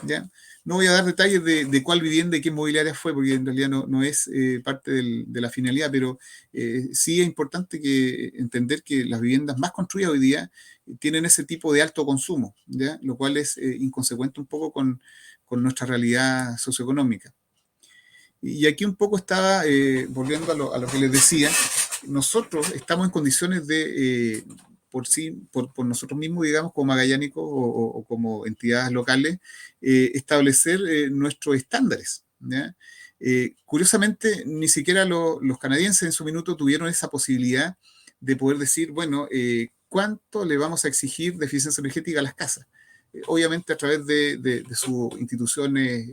¿ya? No voy a dar detalles de cuál vivienda y qué inmobiliaria fue, porque en realidad no es parte de la finalidad, pero sí es importante entender que las viviendas más construidas hoy día tienen ese tipo de alto consumo, ¿ya? Lo cual es inconsecuente un poco con nuestra realidad socioeconómica. Y aquí un poco estaba, volviendo a lo que les decía, nosotros estamos en condiciones de, por nosotros mismos, digamos, como magallánicos o como entidades locales, establecer nuestros estándares, ¿ya? Curiosamente, ni siquiera los canadienses en su minuto tuvieron esa posibilidad de poder decir, bueno, ¿cuánto le vamos a exigir de eficiencia energética a las casas? Obviamente a través de sus instituciones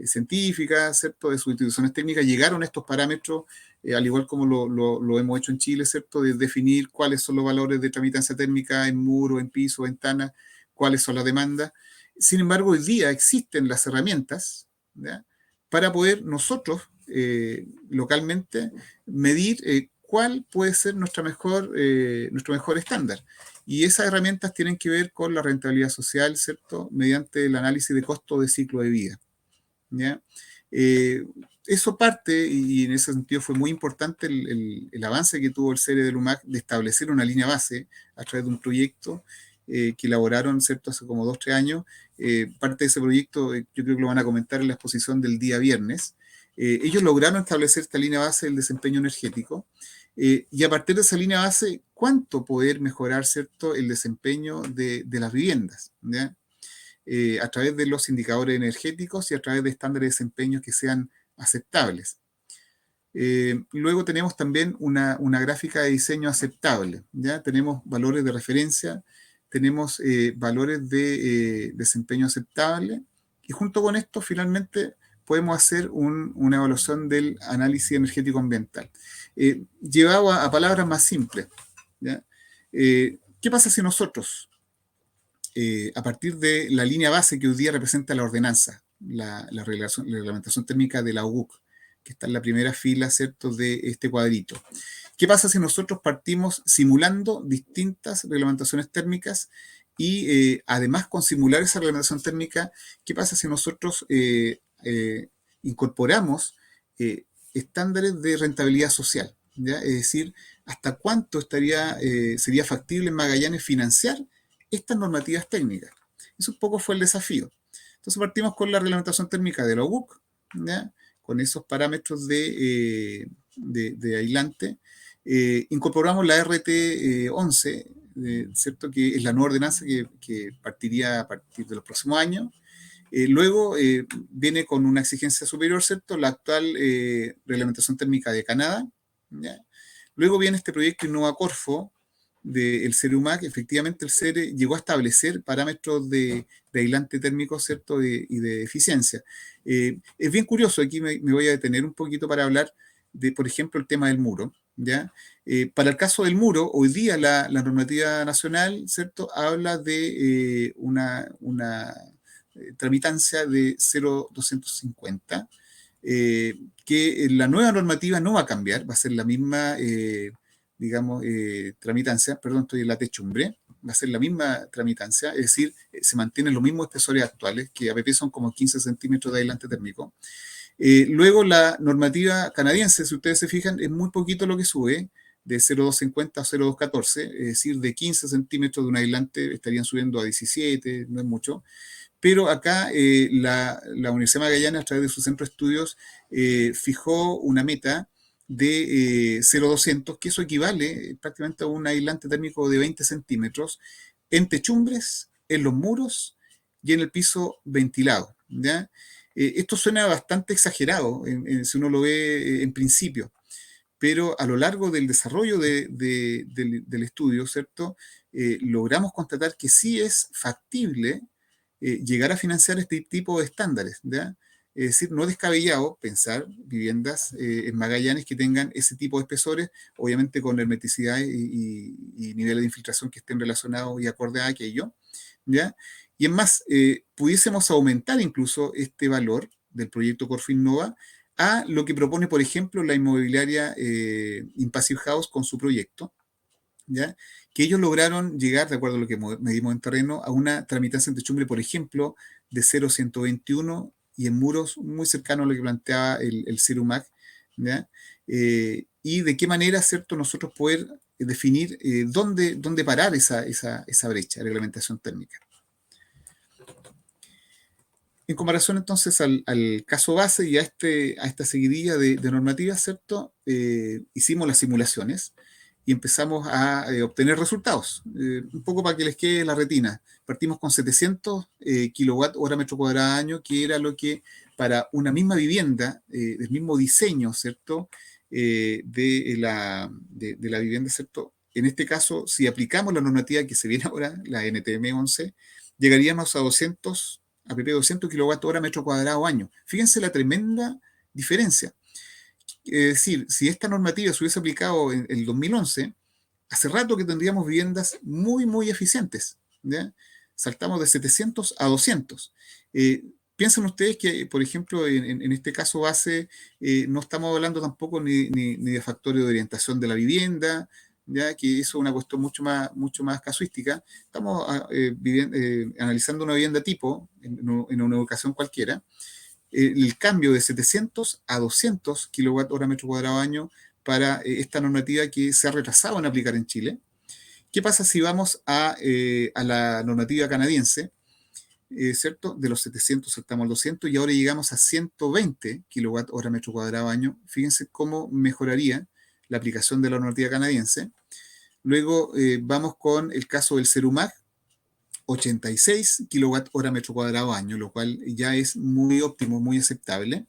científicas, ¿cierto?, de sus instituciones técnicas, llegaron a estos parámetros, al igual como lo hemos hecho en Chile, ¿cierto?, de definir cuáles son los valores de tramitancia térmica en muro, en piso, ventana, cuáles son las demandas. Sin embargo, hoy día existen las herramientas, ¿ya?, para poder nosotros localmente medir cuál puede ser nuestro mejor estándar. Y esas herramientas tienen que ver con la rentabilidad social, ¿cierto?, mediante el análisis de costo de ciclo de vida, ¿ya? Eso parte, y en ese sentido fue muy importante el avance que tuvo el CERE del UMAC de establecer una línea base a través de un proyecto que elaboraron, ¿cierto?, hace como 2 o 3 años. Parte de ese proyecto, yo creo que lo van a comentar en la exposición del día viernes. Ellos lograron establecer esta línea base del desempeño energético, y a partir de esa línea base, ¿cuánto poder mejorar, ¿cierto?, el desempeño de las viviendas, ¿ya? A través de los indicadores energéticos y a través de estándares de desempeño que sean aceptables. Luego tenemos también una gráfica de diseño aceptable, ¿ya? Tenemos valores de referencia, tenemos valores de desempeño aceptable, y junto con esto finalmente podemos hacer una evaluación del análisis energético ambiental. Llevado a palabras más simples, ¿ya? ¿Qué pasa si nosotros, a partir de la línea base que hoy día representa la ordenanza, la reglamentación térmica de la UUC, que está en la primera fila, ¿cierto?, de este cuadrito? ¿Qué pasa si nosotros partimos simulando distintas reglamentaciones térmicas y además con simular esa reglamentación térmica, qué pasa si nosotros incorporamos estándares de rentabilidad social, ¿ya? Es decir, hasta cuánto sería factible en Magallanes financiar estas normativas técnicas. Eso un poco fue el desafío. Entonces partimos con la reglamentación térmica de la UUC, ¿ya?, con esos parámetros de aislante. Incorporamos la RT11, ¿cierto?, que es la nueva ordenanza que partiría a partir de los próximos años. Luego viene con una exigencia superior, ¿cierto?, la actual reglamentación térmica de Canadá, ¿ya? Luego viene este proyecto Innova Corfo del CERE UMAC. Efectivamente el CERE llegó a establecer parámetros de aislante térmico, ¿cierto?, y de eficiencia. Es bien curioso, aquí me voy a detener un poquito para hablar de, por ejemplo, el tema del muro, ¿ya? Para el caso del muro, hoy día la normativa nacional, ¿cierto?, habla de una tramitancia de 0,250, que la nueva normativa no va a cambiar, va a ser la misma, digamos, tramitancia, perdón, estoy en la techumbre, va a ser la misma tramitancia, es decir, se mantienen los mismos espesores actuales, que a veces son como 15 centímetros de aislante térmico. Luego la normativa canadiense, si ustedes se fijan, es muy poquito lo que sube, de 0,250 a 0,214, es decir, de 15 centímetros de un aislante estarían subiendo a 17, no es mucho. Pero acá la Universidad de Magallanes, a través de su centro de estudios, fijó una meta de 0,200, que eso equivale prácticamente a un aislante térmico de 20 centímetros en techumbres, en los muros y en el piso ventilado, ¿ya? Esto suena bastante exagerado si uno lo ve en principio, pero a lo largo del desarrollo del estudio, ¿cierto? Logramos constatar que sí es factible llegar a financiar este tipo de estándares, ¿ya? Es decir, no descabellado pensar viviendas en Magallanes que tengan ese tipo de espesores, obviamente con hermeticidad y niveles de infiltración que estén relacionados y acorde a aquello, ¿ya? Y es más, pudiésemos aumentar incluso este valor del proyecto Corfin Nova a lo que propone, por ejemplo, la inmobiliaria Impassive House con su proyecto, ¿ya? Que ellos lograron llegar, de acuerdo a lo que medimos en terreno, a una tramitación de techumbre, por ejemplo, de 0,121 y en muros muy cercano a lo que planteaba el CIRUMAC, ¿ya? Y de qué manera, ¿cierto?, nosotros poder definir dónde parar esa brecha de reglamentación térmica. En comparación entonces al caso base y a esta seguidilla de normativas, ¿cierto? Hicimos las simulaciones y empezamos a obtener resultados. Un poco para que les quede la retina. Partimos con 700 kilowatt hora metro cuadrado año, que era lo que para una misma vivienda, del mismo diseño, ¿cierto? De la vivienda, ¿cierto? En este caso, si aplicamos la normativa que se viene ahora, la NTM 11, llegaríamos a 200 kilowatt hora metro cuadrado año. Fíjense la tremenda diferencia. Es decir, si esta normativa se hubiese aplicado en el 2011, hace rato que tendríamos viviendas muy, muy eficientes, ¿ya? Saltamos de 700 a 200. Piensen ustedes que, por ejemplo, en este caso base, no estamos hablando tampoco ni de factores de orientación de la vivienda, ya que eso es una cuestión mucho más casuística. Estamos analizando una vivienda tipo en una ubicación cualquiera. El cambio de 700 a 200 kilowatt hora metro cuadrado año para esta normativa que se ha retrasado en aplicar en Chile. ¿Qué pasa si vamos a la normativa canadiense? ¿Cierto? De los 700 saltamos al 200 y ahora llegamos a 120 kilowatt hora metro cuadrado año. Fíjense cómo mejoraría la aplicación de la normativa canadiense. Luego vamos con el caso del CERUMAC, 86 kilowatt hora metro cuadrado año, lo cual ya es muy óptimo, muy aceptable.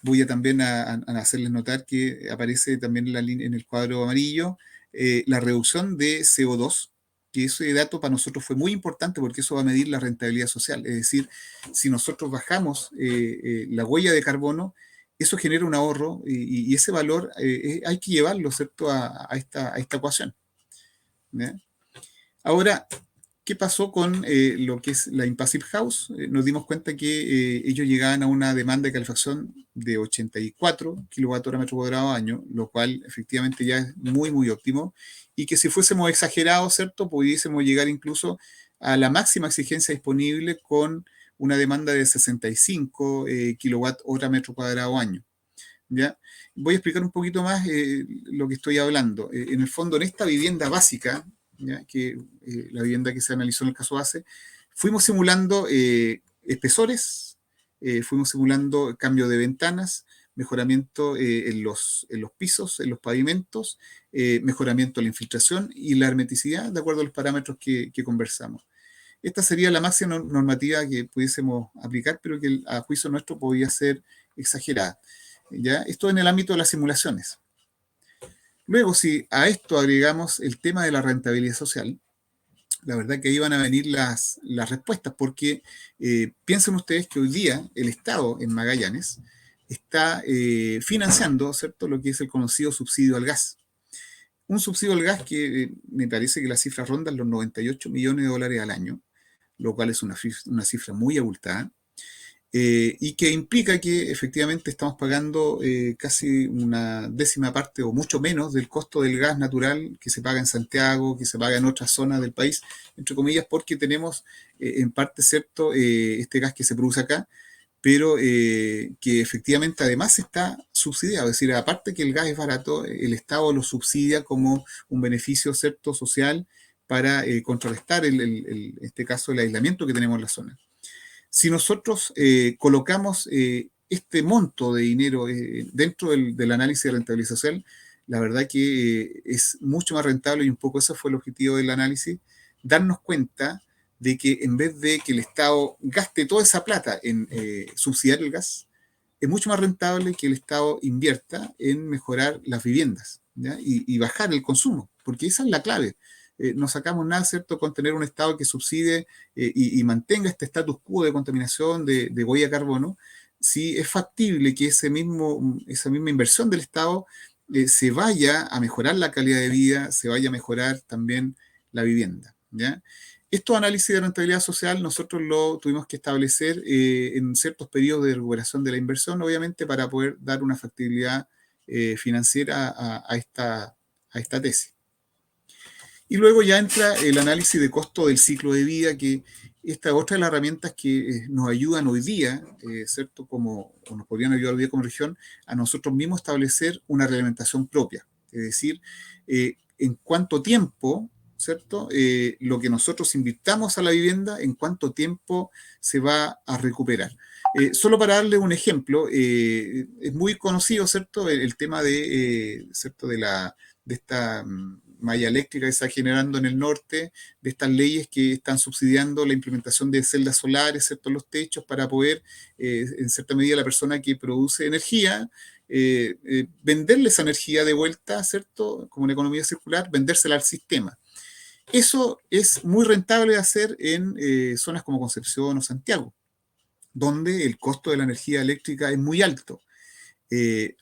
Voy también a hacerles notar que aparece también en el cuadro amarillo la reducción de CO2, que ese dato para nosotros fue muy importante porque eso va a medir la rentabilidad social. Es decir, si nosotros bajamos la huella de carbono, eso genera un ahorro y ese valor hay que llevarlo, ¿cierto?, a esta ecuación, ¿ya? Ahora, ¿qué pasó con lo que es la Impassive House? Nos dimos cuenta que ellos llegaban a una demanda de calefacción de 84 kWh metro cuadrado año, lo cual efectivamente ya es muy, muy óptimo, y que si fuésemos exagerados, ¿cierto?, pudiésemos llegar incluso a la máxima exigencia disponible con una demanda de 65 kWh metro cuadrado año, ¿ya? Voy a explicar un poquito más lo que estoy hablando. En el fondo, en esta vivienda básica, ¿ya?, que la vivienda que se analizó en el caso base, fuimos simulando espesores, fuimos simulando cambio de ventanas, mejoramiento en los pisos, en los pavimentos, mejoramiento de la infiltración y la hermeticidad de acuerdo a los parámetros que conversamos. Esta sería la máxima normativa que pudiésemos aplicar, pero que a juicio nuestro podía ser exagerada, ¿ya? Esto en el ámbito de las simulaciones. Luego, si a esto agregamos el tema de la rentabilidad social, la verdad que ahí van a venir las respuestas, porque piensen ustedes que hoy día el Estado en Magallanes está financiando, ¿cierto?, lo que es el conocido subsidio al gas. Un subsidio al gas que me parece que la cifra ronda los 98 millones de dólares al año, lo cual es una cifra muy abultada. Y que implica que efectivamente estamos pagando casi una décima parte o mucho menos del costo del gas natural que se paga en Santiago, que se paga en otras zonas del país, entre comillas, porque tenemos en parte, ¿cierto?, este gas que se produce acá, pero que efectivamente además está subsidiado. Es decir, aparte que el gas es barato, el Estado lo subsidia como un beneficio, ¿cierto?, social para contrarrestar, en este caso, el aislamiento que tenemos en la zona. Si nosotros colocamos este monto de dinero dentro del análisis de rentabilidad social, la verdad que es mucho más rentable, y un poco ese fue el objetivo del análisis, darnos cuenta de que en vez de que el Estado gaste toda esa plata en subsidiar el gas, es mucho más rentable que el Estado invierta en mejorar las viviendas, ¿ya? Y bajar el consumo, porque esa es la clave. No sacamos nada, ¿cierto?, con tener un Estado que subsidie y mantenga este status quo de contaminación, de huella de carbono, si es factible que esa misma inversión del Estado se vaya a mejorar la calidad de vida, se vaya a mejorar también la vivienda, ¿ya? Estos análisis de rentabilidad social nosotros lo tuvimos que establecer en ciertos periodos de recuperación de la inversión, obviamente, para poder dar una factibilidad financiera a esta tesis. Y luego ya entra el análisis de costo del ciclo de vida, que esta es otra de las herramientas que nos ayudan hoy día, ¿cierto?, o nos podrían ayudar hoy día como región, a nosotros mismos establecer una reglamentación propia. Es decir, en cuánto tiempo, ¿cierto?, lo que nosotros invirtamos a la vivienda, en cuánto tiempo se va a recuperar. Solo para darle un ejemplo, es muy conocido, ¿cierto?, el tema ¿cierto?, de esta malla eléctrica que se está generando en el norte, de estas leyes que están subsidiando la implementación de celdas solares, ¿cierto?, en los techos, para poder, en cierta medida, la persona que produce energía, venderle esa energía de vuelta, ¿cierto?, como una economía circular, vendérsela al sistema. Eso es muy rentable de hacer en zonas como Concepción o Santiago, donde el costo de la energía eléctrica es muy alto.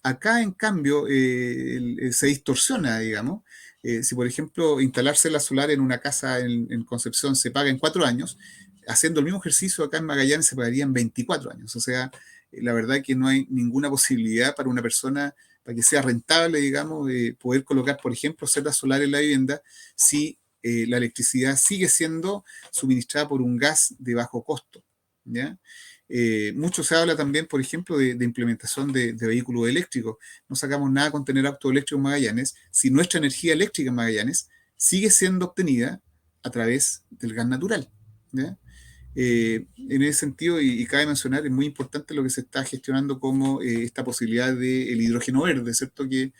Acá, en cambio, se distorsiona, digamos. Si, por ejemplo, instalar celdas solares en una casa en Concepción se paga en 4 años, haciendo el mismo ejercicio acá en Magallanes se pagaría en 24 años. O sea, la verdad que no hay ninguna posibilidad para una persona, para que sea rentable, digamos, poder colocar, por ejemplo, celdas solares en la vivienda si la electricidad sigue siendo suministrada por un gas de bajo costo, ¿ya? Mucho se habla también, por ejemplo, de implementación de vehículos eléctricos. No sacamos nada con tener auto eléctrico en Magallanes si nuestra energía eléctrica en Magallanes sigue siendo obtenida a través del gas natural, ¿ya? En ese sentido, y cabe mencionar, es muy importante lo que se está gestionando como esta posibilidad del hidrógeno verde, ¿cierto? Que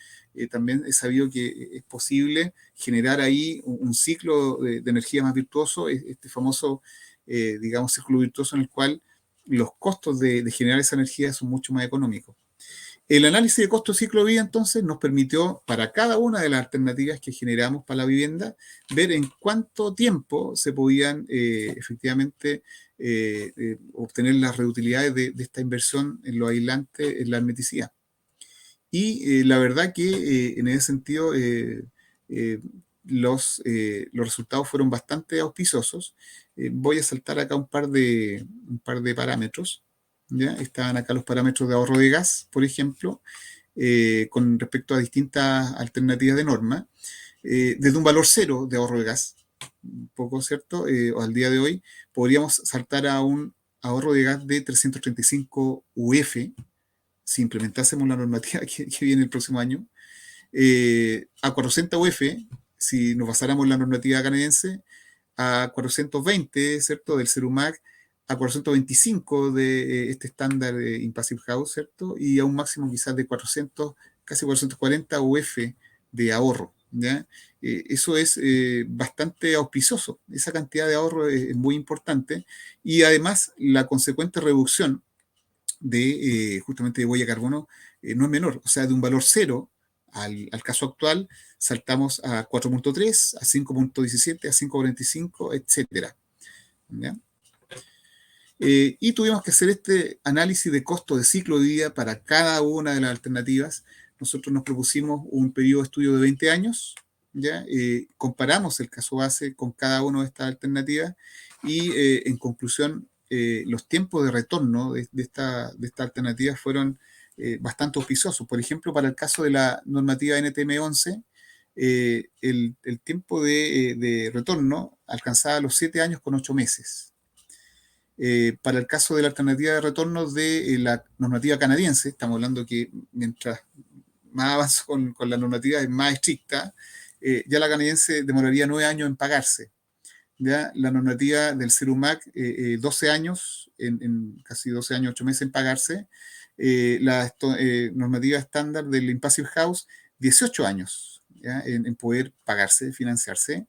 también es sabido que es posible generar ahí un ciclo de energía más virtuoso, este famoso, digamos, círculo virtuoso en el cual los costos de generar esa energía son mucho más económicos. El análisis de costo ciclo de vida, entonces, nos permitió, para cada una de las alternativas que generamos para la vivienda, ver en cuánto tiempo se podían efectivamente obtener las reutilidades de esta inversión en lo aislante, en la hermeticidad. Y la verdad que en ese sentido los resultados fueron bastante auspiciosos. Voy a saltar acá un par de parámetros, ¿ya? Estaban acá los parámetros de ahorro de gas, por ejemplo, con respecto a distintas alternativas de norma, desde un valor cero de ahorro de gas, un poco, ¿cierto? O al día de hoy, podríamos saltar a un ahorro de gas de 335 UF, si implementásemos la normativa que viene el próximo año, a 400 UF, si nos basáramos en la normativa canadiense, a 420, ¿cierto?, del CERUMAC, a 425 de este estándar de Impassive House, ¿cierto?, y a un máximo quizás de 400, casi 440 UF de ahorro, ¿ya? Eso es bastante auspicioso. Esa cantidad de ahorro es muy importante, y además la consecuente reducción justamente de huella de carbono no es menor. O sea, de un valor cero al caso actual, saltamos a 4.3, a 5.17, a 5.45, etcétera, ¿ya? Y tuvimos que hacer este análisis de costo de ciclo de vida para cada una de las alternativas. Nosotros nos propusimos un periodo de estudio de 20 años, ¿ya? Comparamos el caso base con cada una de estas alternativas y, en conclusión, los tiempos de retorno de esta alternativa fueron bastante auspiciosos. Por ejemplo, para el caso de la normativa NTM11, el tiempo de retorno alcanzaba los 7 años con 8 meses. Para el caso de la alternativa de retorno de la normativa canadiense, estamos hablando que mientras más avanzo con la normativa es más estricta, ya la canadiense demoraría 9 años en pagarse. Ya la normativa del CERUMAC, 12 años, en casi 12 años, 8 meses en pagarse. La normativa estándar del Impassive House, 18 años, ¿ya? En poder pagarse, financiarse.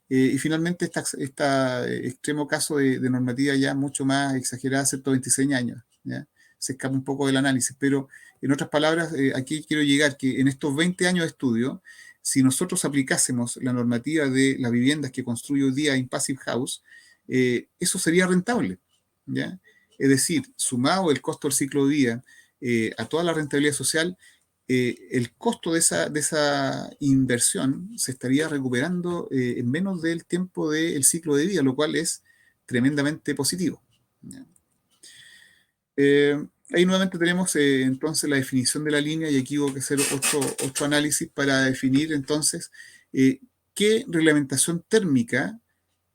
Y finalmente, este extremo caso de normativa ya mucho más exagerada, ¿cierto? 26 años, ¿ya? Se escapa un poco del análisis, pero en otras palabras, aquí quiero llegar que en estos 20 años de estudio, si nosotros aplicásemos la normativa de las viviendas que construye hoy día Impassive House, eso sería rentable, ¿ya? Es decir, sumado el costo del ciclo de vida a toda la rentabilidad social, el costo de esa inversión se estaría recuperando en menos del tiempo del ciclo de vida, lo cual es tremendamente positivo, ¿ya? Ahí nuevamente tenemos entonces la definición de la línea, y aquí hubo que hacer otro análisis para definir entonces qué reglamentación térmica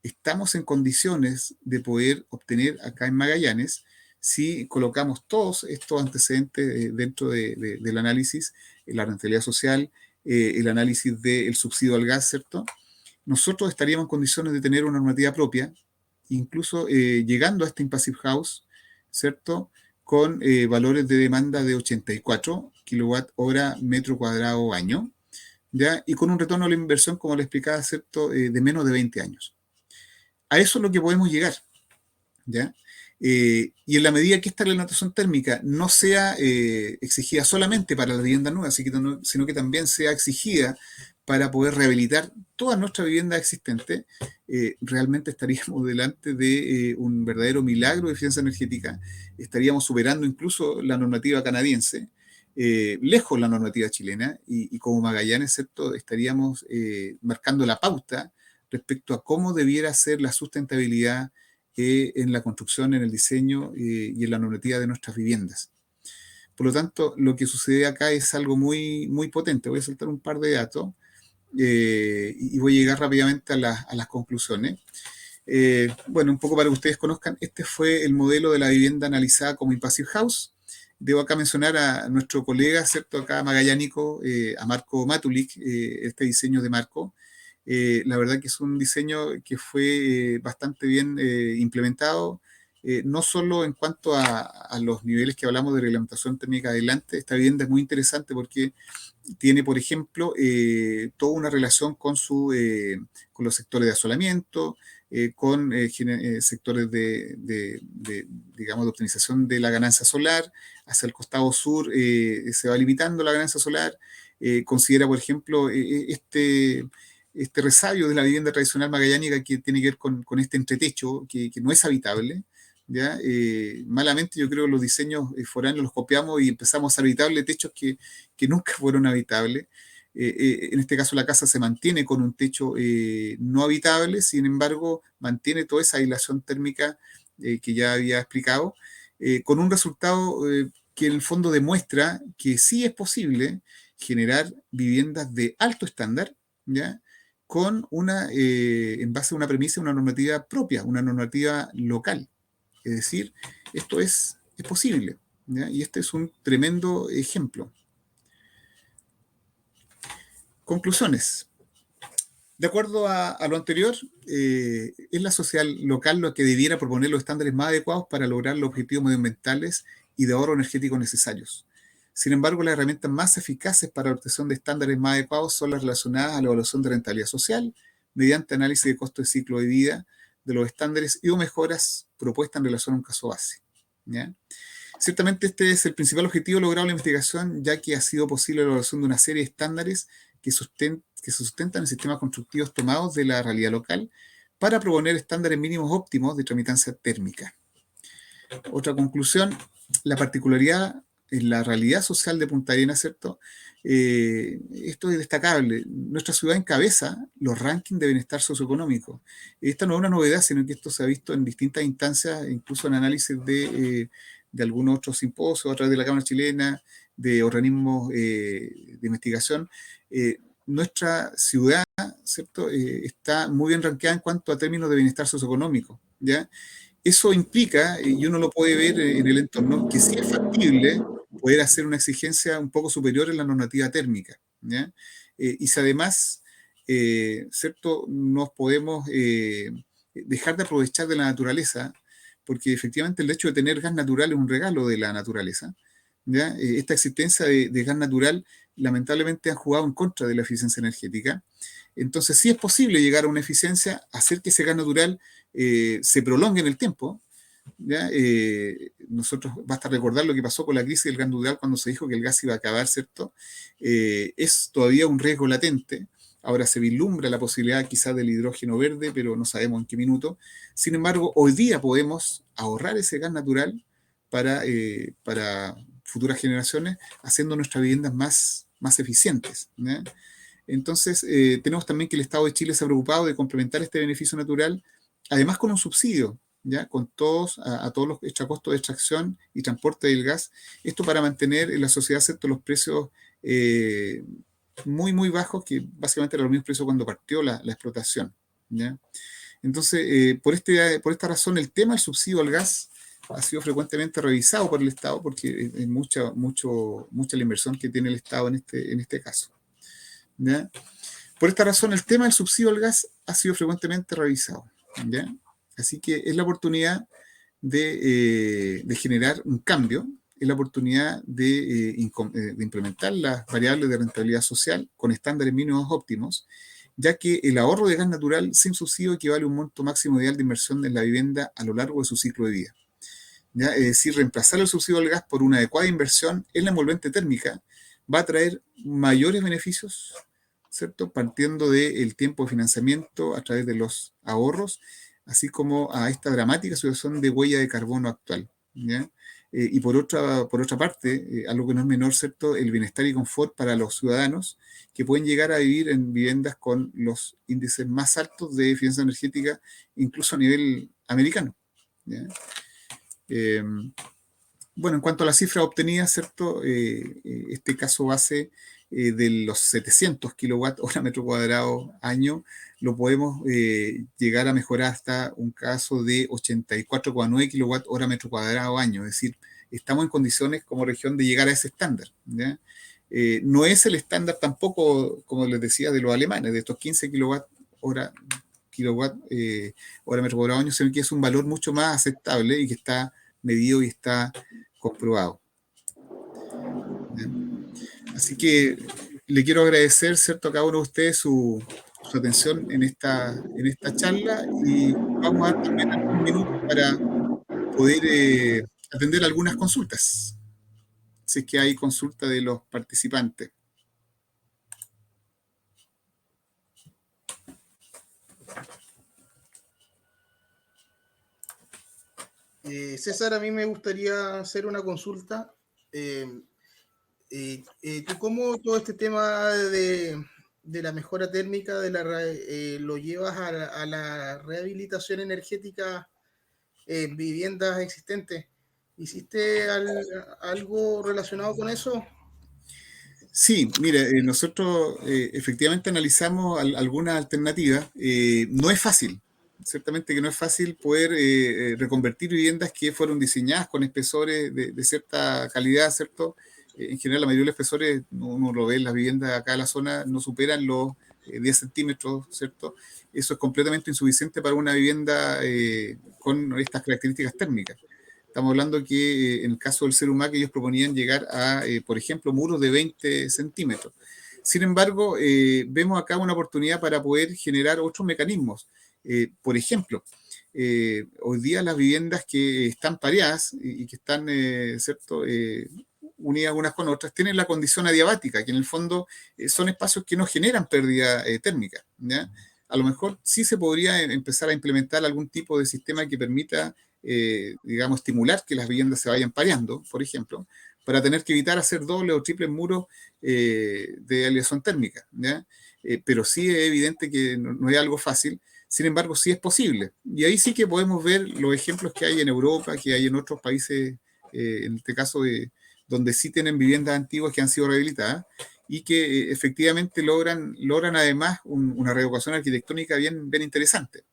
estamos en condiciones de poder obtener acá en Magallanes si colocamos todos estos antecedentes dentro del análisis, la rentabilidad social, el análisis del subsidio al gas, ¿cierto? Nosotros estaríamos en condiciones de tener una normativa propia, incluso llegando a este Impassive House, ¿cierto? Con valores de demanda de 84 kWh metro cuadrado año, ¿ya? Y con un retorno a la inversión, como le explicaba, ¿cierto? De menos de 20 años. A eso es lo que podemos llegar, ¿ya? Y en la medida que esta reglamentación térmica no sea exigida solamente para la vivienda nueva, sino que también sea exigida para poder rehabilitar toda nuestra vivienda existente, realmente estaríamos delante de un verdadero milagro de eficiencia energética. Estaríamos superando incluso la normativa canadiense, lejos la normativa chilena, y como Magallanes, ¿cierto? Estaríamos marcando la pauta respecto a cómo debiera ser la sustentabilidad en la construcción, en el diseño y en la normativa de nuestras viviendas. Por lo tanto, lo que sucede acá es algo muy, muy potente. Voy a saltar un par de datos y voy a llegar rápidamente a las conclusiones. Bueno, un poco para que ustedes conozcan, este fue el modelo de la vivienda analizada como Impassive House. Debo acá mencionar a nuestro colega, ¿cierto? Acá magallánico, a Marco Matulik, este diseño de Marco. La verdad que es un diseño que fue bastante bien implementado, no solo en cuanto a los niveles que hablamos de reglamentación térmica adelante. Esta vivienda es muy interesante porque tiene, por ejemplo, toda una relación con los sectores de asolamiento, con sectores digamos, de optimización de la ganancia solar. Hacia el costado sur se va limitando la ganancia solar. Considera, por ejemplo, este resabio de la vivienda tradicional magallánica que tiene que ver con este entretecho que no es habitable, ¿ya? Malamente yo creo que los diseños foráneos los copiamos y empezamos a hacer habitables techos que nunca fueron habitables. En este caso la casa se mantiene con un techo no habitable, sin embargo mantiene toda esa aislación térmica que ya había explicado, con un resultado que en el fondo demuestra que sí es posible generar viviendas de alto estándar, ¿ya? Con en base a una premisa, una normativa propia, una normativa local. Es decir, esto es posible, ¿ya? Y este es un tremendo ejemplo. Conclusiones. De acuerdo a lo anterior, es la sociedad local lo que debiera proponer los estándares más adecuados para lograr los objetivos medioambientales y de ahorro energético necesarios. Sin embargo, las herramientas más eficaces para la obtención de estándares más adecuados son las relacionadas a la evaluación de rentabilidad social, mediante análisis de costo de ciclo de vida de los estándares y o mejoras propuestas en relación a un caso base, ¿ya? Ciertamente este es el principal objetivo logrado en la investigación, ya que ha sido posible la evaluación de una serie de estándares que se sustentan en sistemas constructivos tomados de la realidad local para proponer estándares mínimos óptimos de tramitancia térmica. Otra conclusión, la particularidad en la realidad social de Punta Arenas, ¿cierto? Esto es destacable. Nuestra ciudad encabeza los rankings de bienestar socioeconómico. Esta no es una novedad, sino que esto se ha visto en distintas instancias, incluso en análisis de algunos otros simposios, a través de la Cámara Chilena, de organismos de investigación. Nuestra ciudad, ¿cierto? Está muy bien rankeada en cuanto a términos de bienestar socioeconómico, ¿ya? Eso implica, y uno lo puede ver en el entorno, que sí es factible poder hacer una exigencia un poco superior en la normativa térmica, ¿ya? Y si además, ¿cierto?, nos podemos dejar de aprovechar de la naturaleza, porque efectivamente el hecho de tener gas natural es un regalo de la naturaleza, ¿ya? Esta existencia de gas natural lamentablemente ha jugado en contra de la eficiencia energética. Entonces sí es posible llegar a una eficiencia, hacer que ese gas natural se prolongue en el tiempo, ¿ya? Nosotros basta recordar lo que pasó con la crisis del gas natural cuando se dijo que el gas iba a acabar, ¿cierto? Es todavía un riesgo latente. Ahora se vislumbra la posibilidad quizás del hidrógeno verde, pero no sabemos en qué minuto. Sin embargo, hoy día podemos ahorrar ese gas natural para futuras generaciones, haciendo nuestras viviendas más eficientes, ¿ya? Entonces, tenemos también que el Estado de Chile se ha preocupado de complementar este beneficio natural, además con un subsidio, ¿ya? Con a todos los extracostos de extracción y transporte del gas. Esto para mantener en la sociedad, ¿cierto?, los precios muy bajos, que básicamente eran los mismos precios cuando partió la explotación, ¿ya? Entonces, por esta razón, el tema del subsidio al gas ha sido frecuentemente revisado por el Estado, porque es mucha la inversión que tiene el Estado en este caso, ¿ya? Por esta razón, el tema del subsidio al gas ha sido frecuentemente revisado, ¿ya? Así que es la oportunidad de generar un cambio, es la oportunidad de implementar las variables de rentabilidad social con estándares mínimos óptimos, ya que el ahorro de gas natural sin subsidio equivale a un monto máximo ideal de inversión en la vivienda a lo largo de su ciclo de vida, ¿ya? Es decir, reemplazar el subsidio al gas por una adecuada inversión en la envolvente térmica va a traer mayores beneficios, ¿cierto?, partiendo del tiempo de financiamiento a través de los ahorros, así como a esta dramática situación de huella de carbono actual, ¿ya? Y por otra parte, algo que no es menor, ¿cierto?, el bienestar y confort para los ciudadanos que pueden llegar a vivir en viviendas con los índices más altos de eficiencia energética, incluso a nivel americano, ¿ya? Bueno, en cuanto a las cifras obtenidas, ¿cierto?, este caso base de los 700 kilowatt hora metro cuadrado año, lo podemos llegar a mejorar hasta un caso de 84,9 kilowatt hora metro cuadrado año. Es decir, estamos en condiciones como región de llegar a ese estándar, ¿ya? No es el estándar tampoco, como les decía, de los alemanes, de estos 15 kilowatt hora metro cuadrado año, sino que es un valor mucho más aceptable y que está medido y está comprobado, ¿ya? Así que le quiero agradecer, ¿cierto?, a cada uno de ustedes su atención en esta charla, y vamos a dar también algunos minutos para poder atender algunas consultas, si es que hay consulta de los participantes. César, a mí me gustaría hacer una consulta. ¿Tú cómo todo este tema de la mejora térmica lo llevas a la rehabilitación energética en viviendas existentes? ¿Hiciste algo relacionado con eso? Sí, mira, nosotros efectivamente analizamos algunas alternativas. No es fácil, ciertamente que no es fácil poder reconvertir viviendas que fueron diseñadas con espesores de cierta calidad, ¿cierto? En general, la mayoría de los espesores, uno lo ve en las viviendas acá en la zona, no superan los 10 centímetros, ¿cierto? Eso es completamente insuficiente para una vivienda con estas características térmicas. Estamos hablando que en el caso del Cerumá, que ellos proponían llegar a, por ejemplo, muros de 20 centímetros. Sin embargo, vemos acá una oportunidad para poder generar otros mecanismos. Por ejemplo, hoy día las viviendas que están pareadas y que están, ¿cierto?, unidas unas con otras, tienen la condición adiabática, que en el fondo son espacios que no generan pérdida térmica, ¿ya? A lo mejor sí se podría empezar a implementar algún tipo de sistema que permita digamos, estimular que las viviendas se vayan pareando, por ejemplo, para tener que evitar hacer doble o triple muros de aleación térmica, ¿ya? Pero sí es evidente que no es algo fácil. Sin embargo, sí es posible. Y ahí sí que podemos ver los ejemplos que hay en Europa, que hay en otros países, en este caso, donde sí tienen viviendas antiguas que han sido rehabilitadas y que efectivamente logran además una reeducación arquitectónica bien interesante.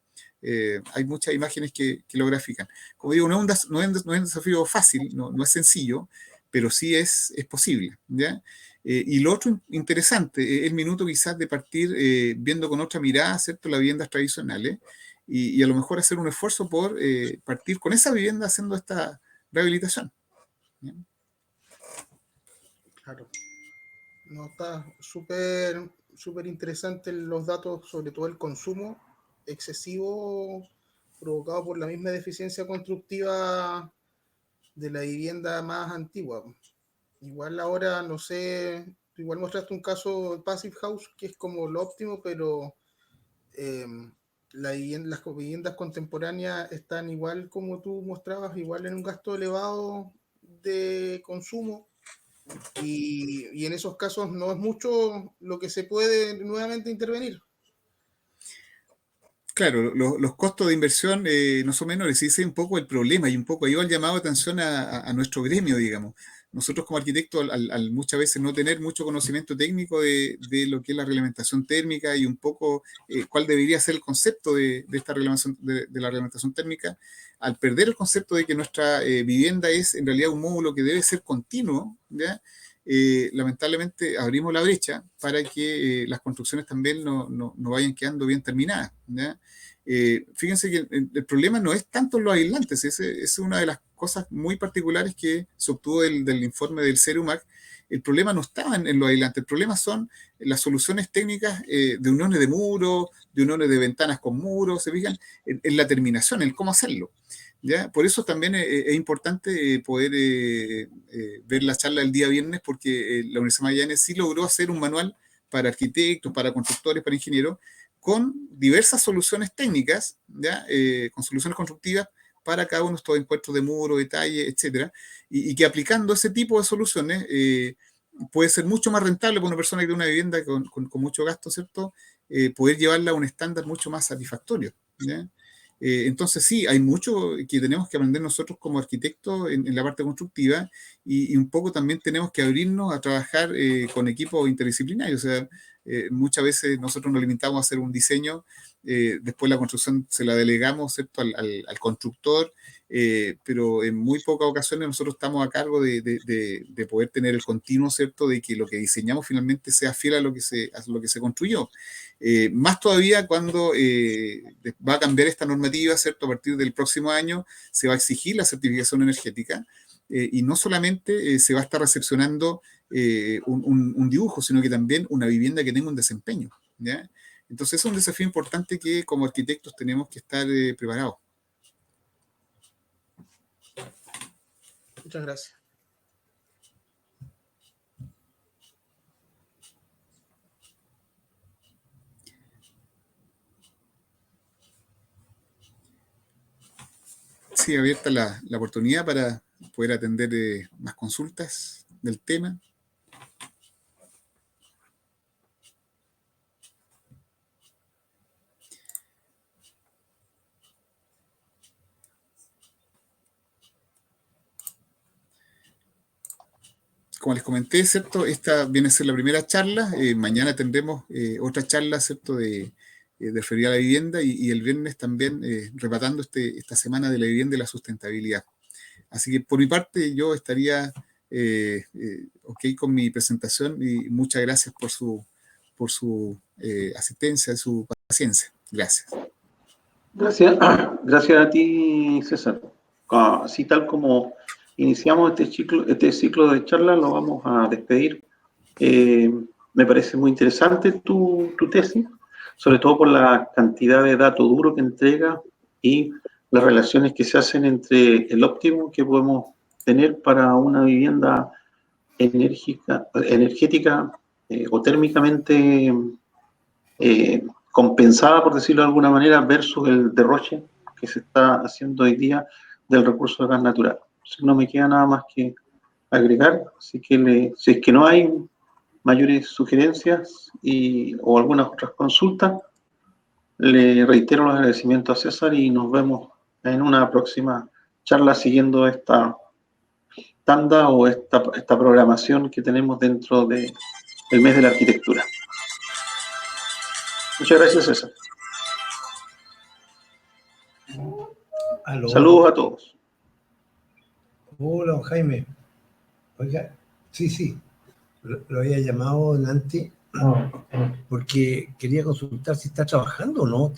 Hay muchas imágenes que lo grafican. Como digo, no es un desafío fácil, no es sencillo, pero sí es posible, ¿ya? Y lo otro interesante es el minuto quizás de partir viendo con otra mirada, ¿cierto?, las viviendas tradicionales y a lo mejor hacer un esfuerzo por partir con esa vivienda haciendo esta rehabilitación, ¿ya? Claro. No, está súper interesante los datos, sobre todo el consumo excesivo provocado por la misma deficiencia constructiva de la vivienda más antigua. Igual ahora, no sé, igual mostraste un caso de Passive House, que es como lo óptimo, pero eh, las viviendas contemporáneas están igual como tú mostrabas, igual en un gasto elevado de consumo. Y en esos casos no es mucho lo que se puede nuevamente intervenir. Claro, los costos de inversión no son menores, y ese es un poco el problema y un poco ahí va el llamado de atención a nuestro gremio, digamos. Nosotros como arquitectos, al muchas veces no tener mucho conocimiento técnico de lo que es la reglamentación térmica y un poco cuál debería ser el concepto de esta reglamentación, de la reglamentación térmica, al perder el concepto de que nuestra vivienda es en realidad un módulo que debe ser continuo, ¿ya? Lamentablemente abrimos la brecha para que las construcciones también no vayan quedando bien terminadas, ¿ya? Fíjense que el problema no es tanto los aislantes, es una de las cosas muy particulares que se obtuvo del informe del CERUMAC. El problema no estaba en los aislantes, el problema son las soluciones técnicas de uniones de muros, de uniones de ventanas con muros, se fijan, en la terminación, en cómo hacerlo, ¿ya? Por eso también es importante poder ver la charla del día viernes, porque la Universidad de Magallanes sí logró hacer un manual para arquitectos, para constructores, para ingenieros, con diversas soluciones técnicas, ¿ya? Con soluciones constructivas para cada uno de estos encuentros de muro, detalle, etcétera, y que aplicando ese tipo de soluciones puede ser mucho más rentable para una persona que tiene una vivienda con mucho gasto, ¿cierto? Poder llevarla a un estándar mucho más satisfactorio, ¿ya? Entonces sí, hay mucho que tenemos que aprender nosotros como arquitectos en la parte constructiva y un poco también tenemos que abrirnos a trabajar con equipos interdisciplinarios. O sea, muchas veces nosotros nos limitamos a hacer un diseño, después la construcción se la delegamos, ¿cierto?, al constructor, pero en muy pocas ocasiones nosotros estamos a cargo de poder tener el continuo, ¿cierto?, de que lo que diseñamos finalmente sea fiel a lo que se construyó. Más todavía cuando va a cambiar esta normativa, ¿cierto? A partir del próximo año se va a exigir la certificación energética y no solamente se va a estar recepcionando un dibujo, sino que también una vivienda que tenga un desempeño, ¿ya? Entonces es un desafío importante que como arquitectos tenemos que estar preparados. Muchas gracias. Sí, abierta la oportunidad para poder atender más consultas del tema. Como les comenté, ¿cierto? Esta viene a ser la primera charla. Mañana tendremos otra charla, ¿cierto?, referida a la vivienda y el viernes también repasando esta semana de la vivienda y la sustentabilidad. Así que por mi parte yo estaría ok con mi presentación y muchas gracias por su asistencia, su paciencia. Gracias. Gracias, gracias a ti, César. Así tal como iniciamos este ciclo de charlas, lo vamos a despedir. Me parece muy interesante tu tesis, sobre todo por la cantidad de datos duros que entrega y las relaciones que se hacen entre el óptimo que podemos tener para una vivienda energética o térmicamente compensada, por decirlo de alguna manera, versus el derroche que se está haciendo hoy día del recurso de gas natural. Entonces, no me queda nada más que agregar, así que si es que no hay mayores sugerencias o algunas otras consultas, le reitero los agradecimientos a César y nos vemos en una próxima charla siguiendo esta tanda o esta programación que tenemos dentro del mes de la arquitectura. Muchas gracias, César. Aló. Saludos a todos. Hola, don Jaime. Oiga, sí, lo había llamado delante porque quería consultar si está trabajando o no.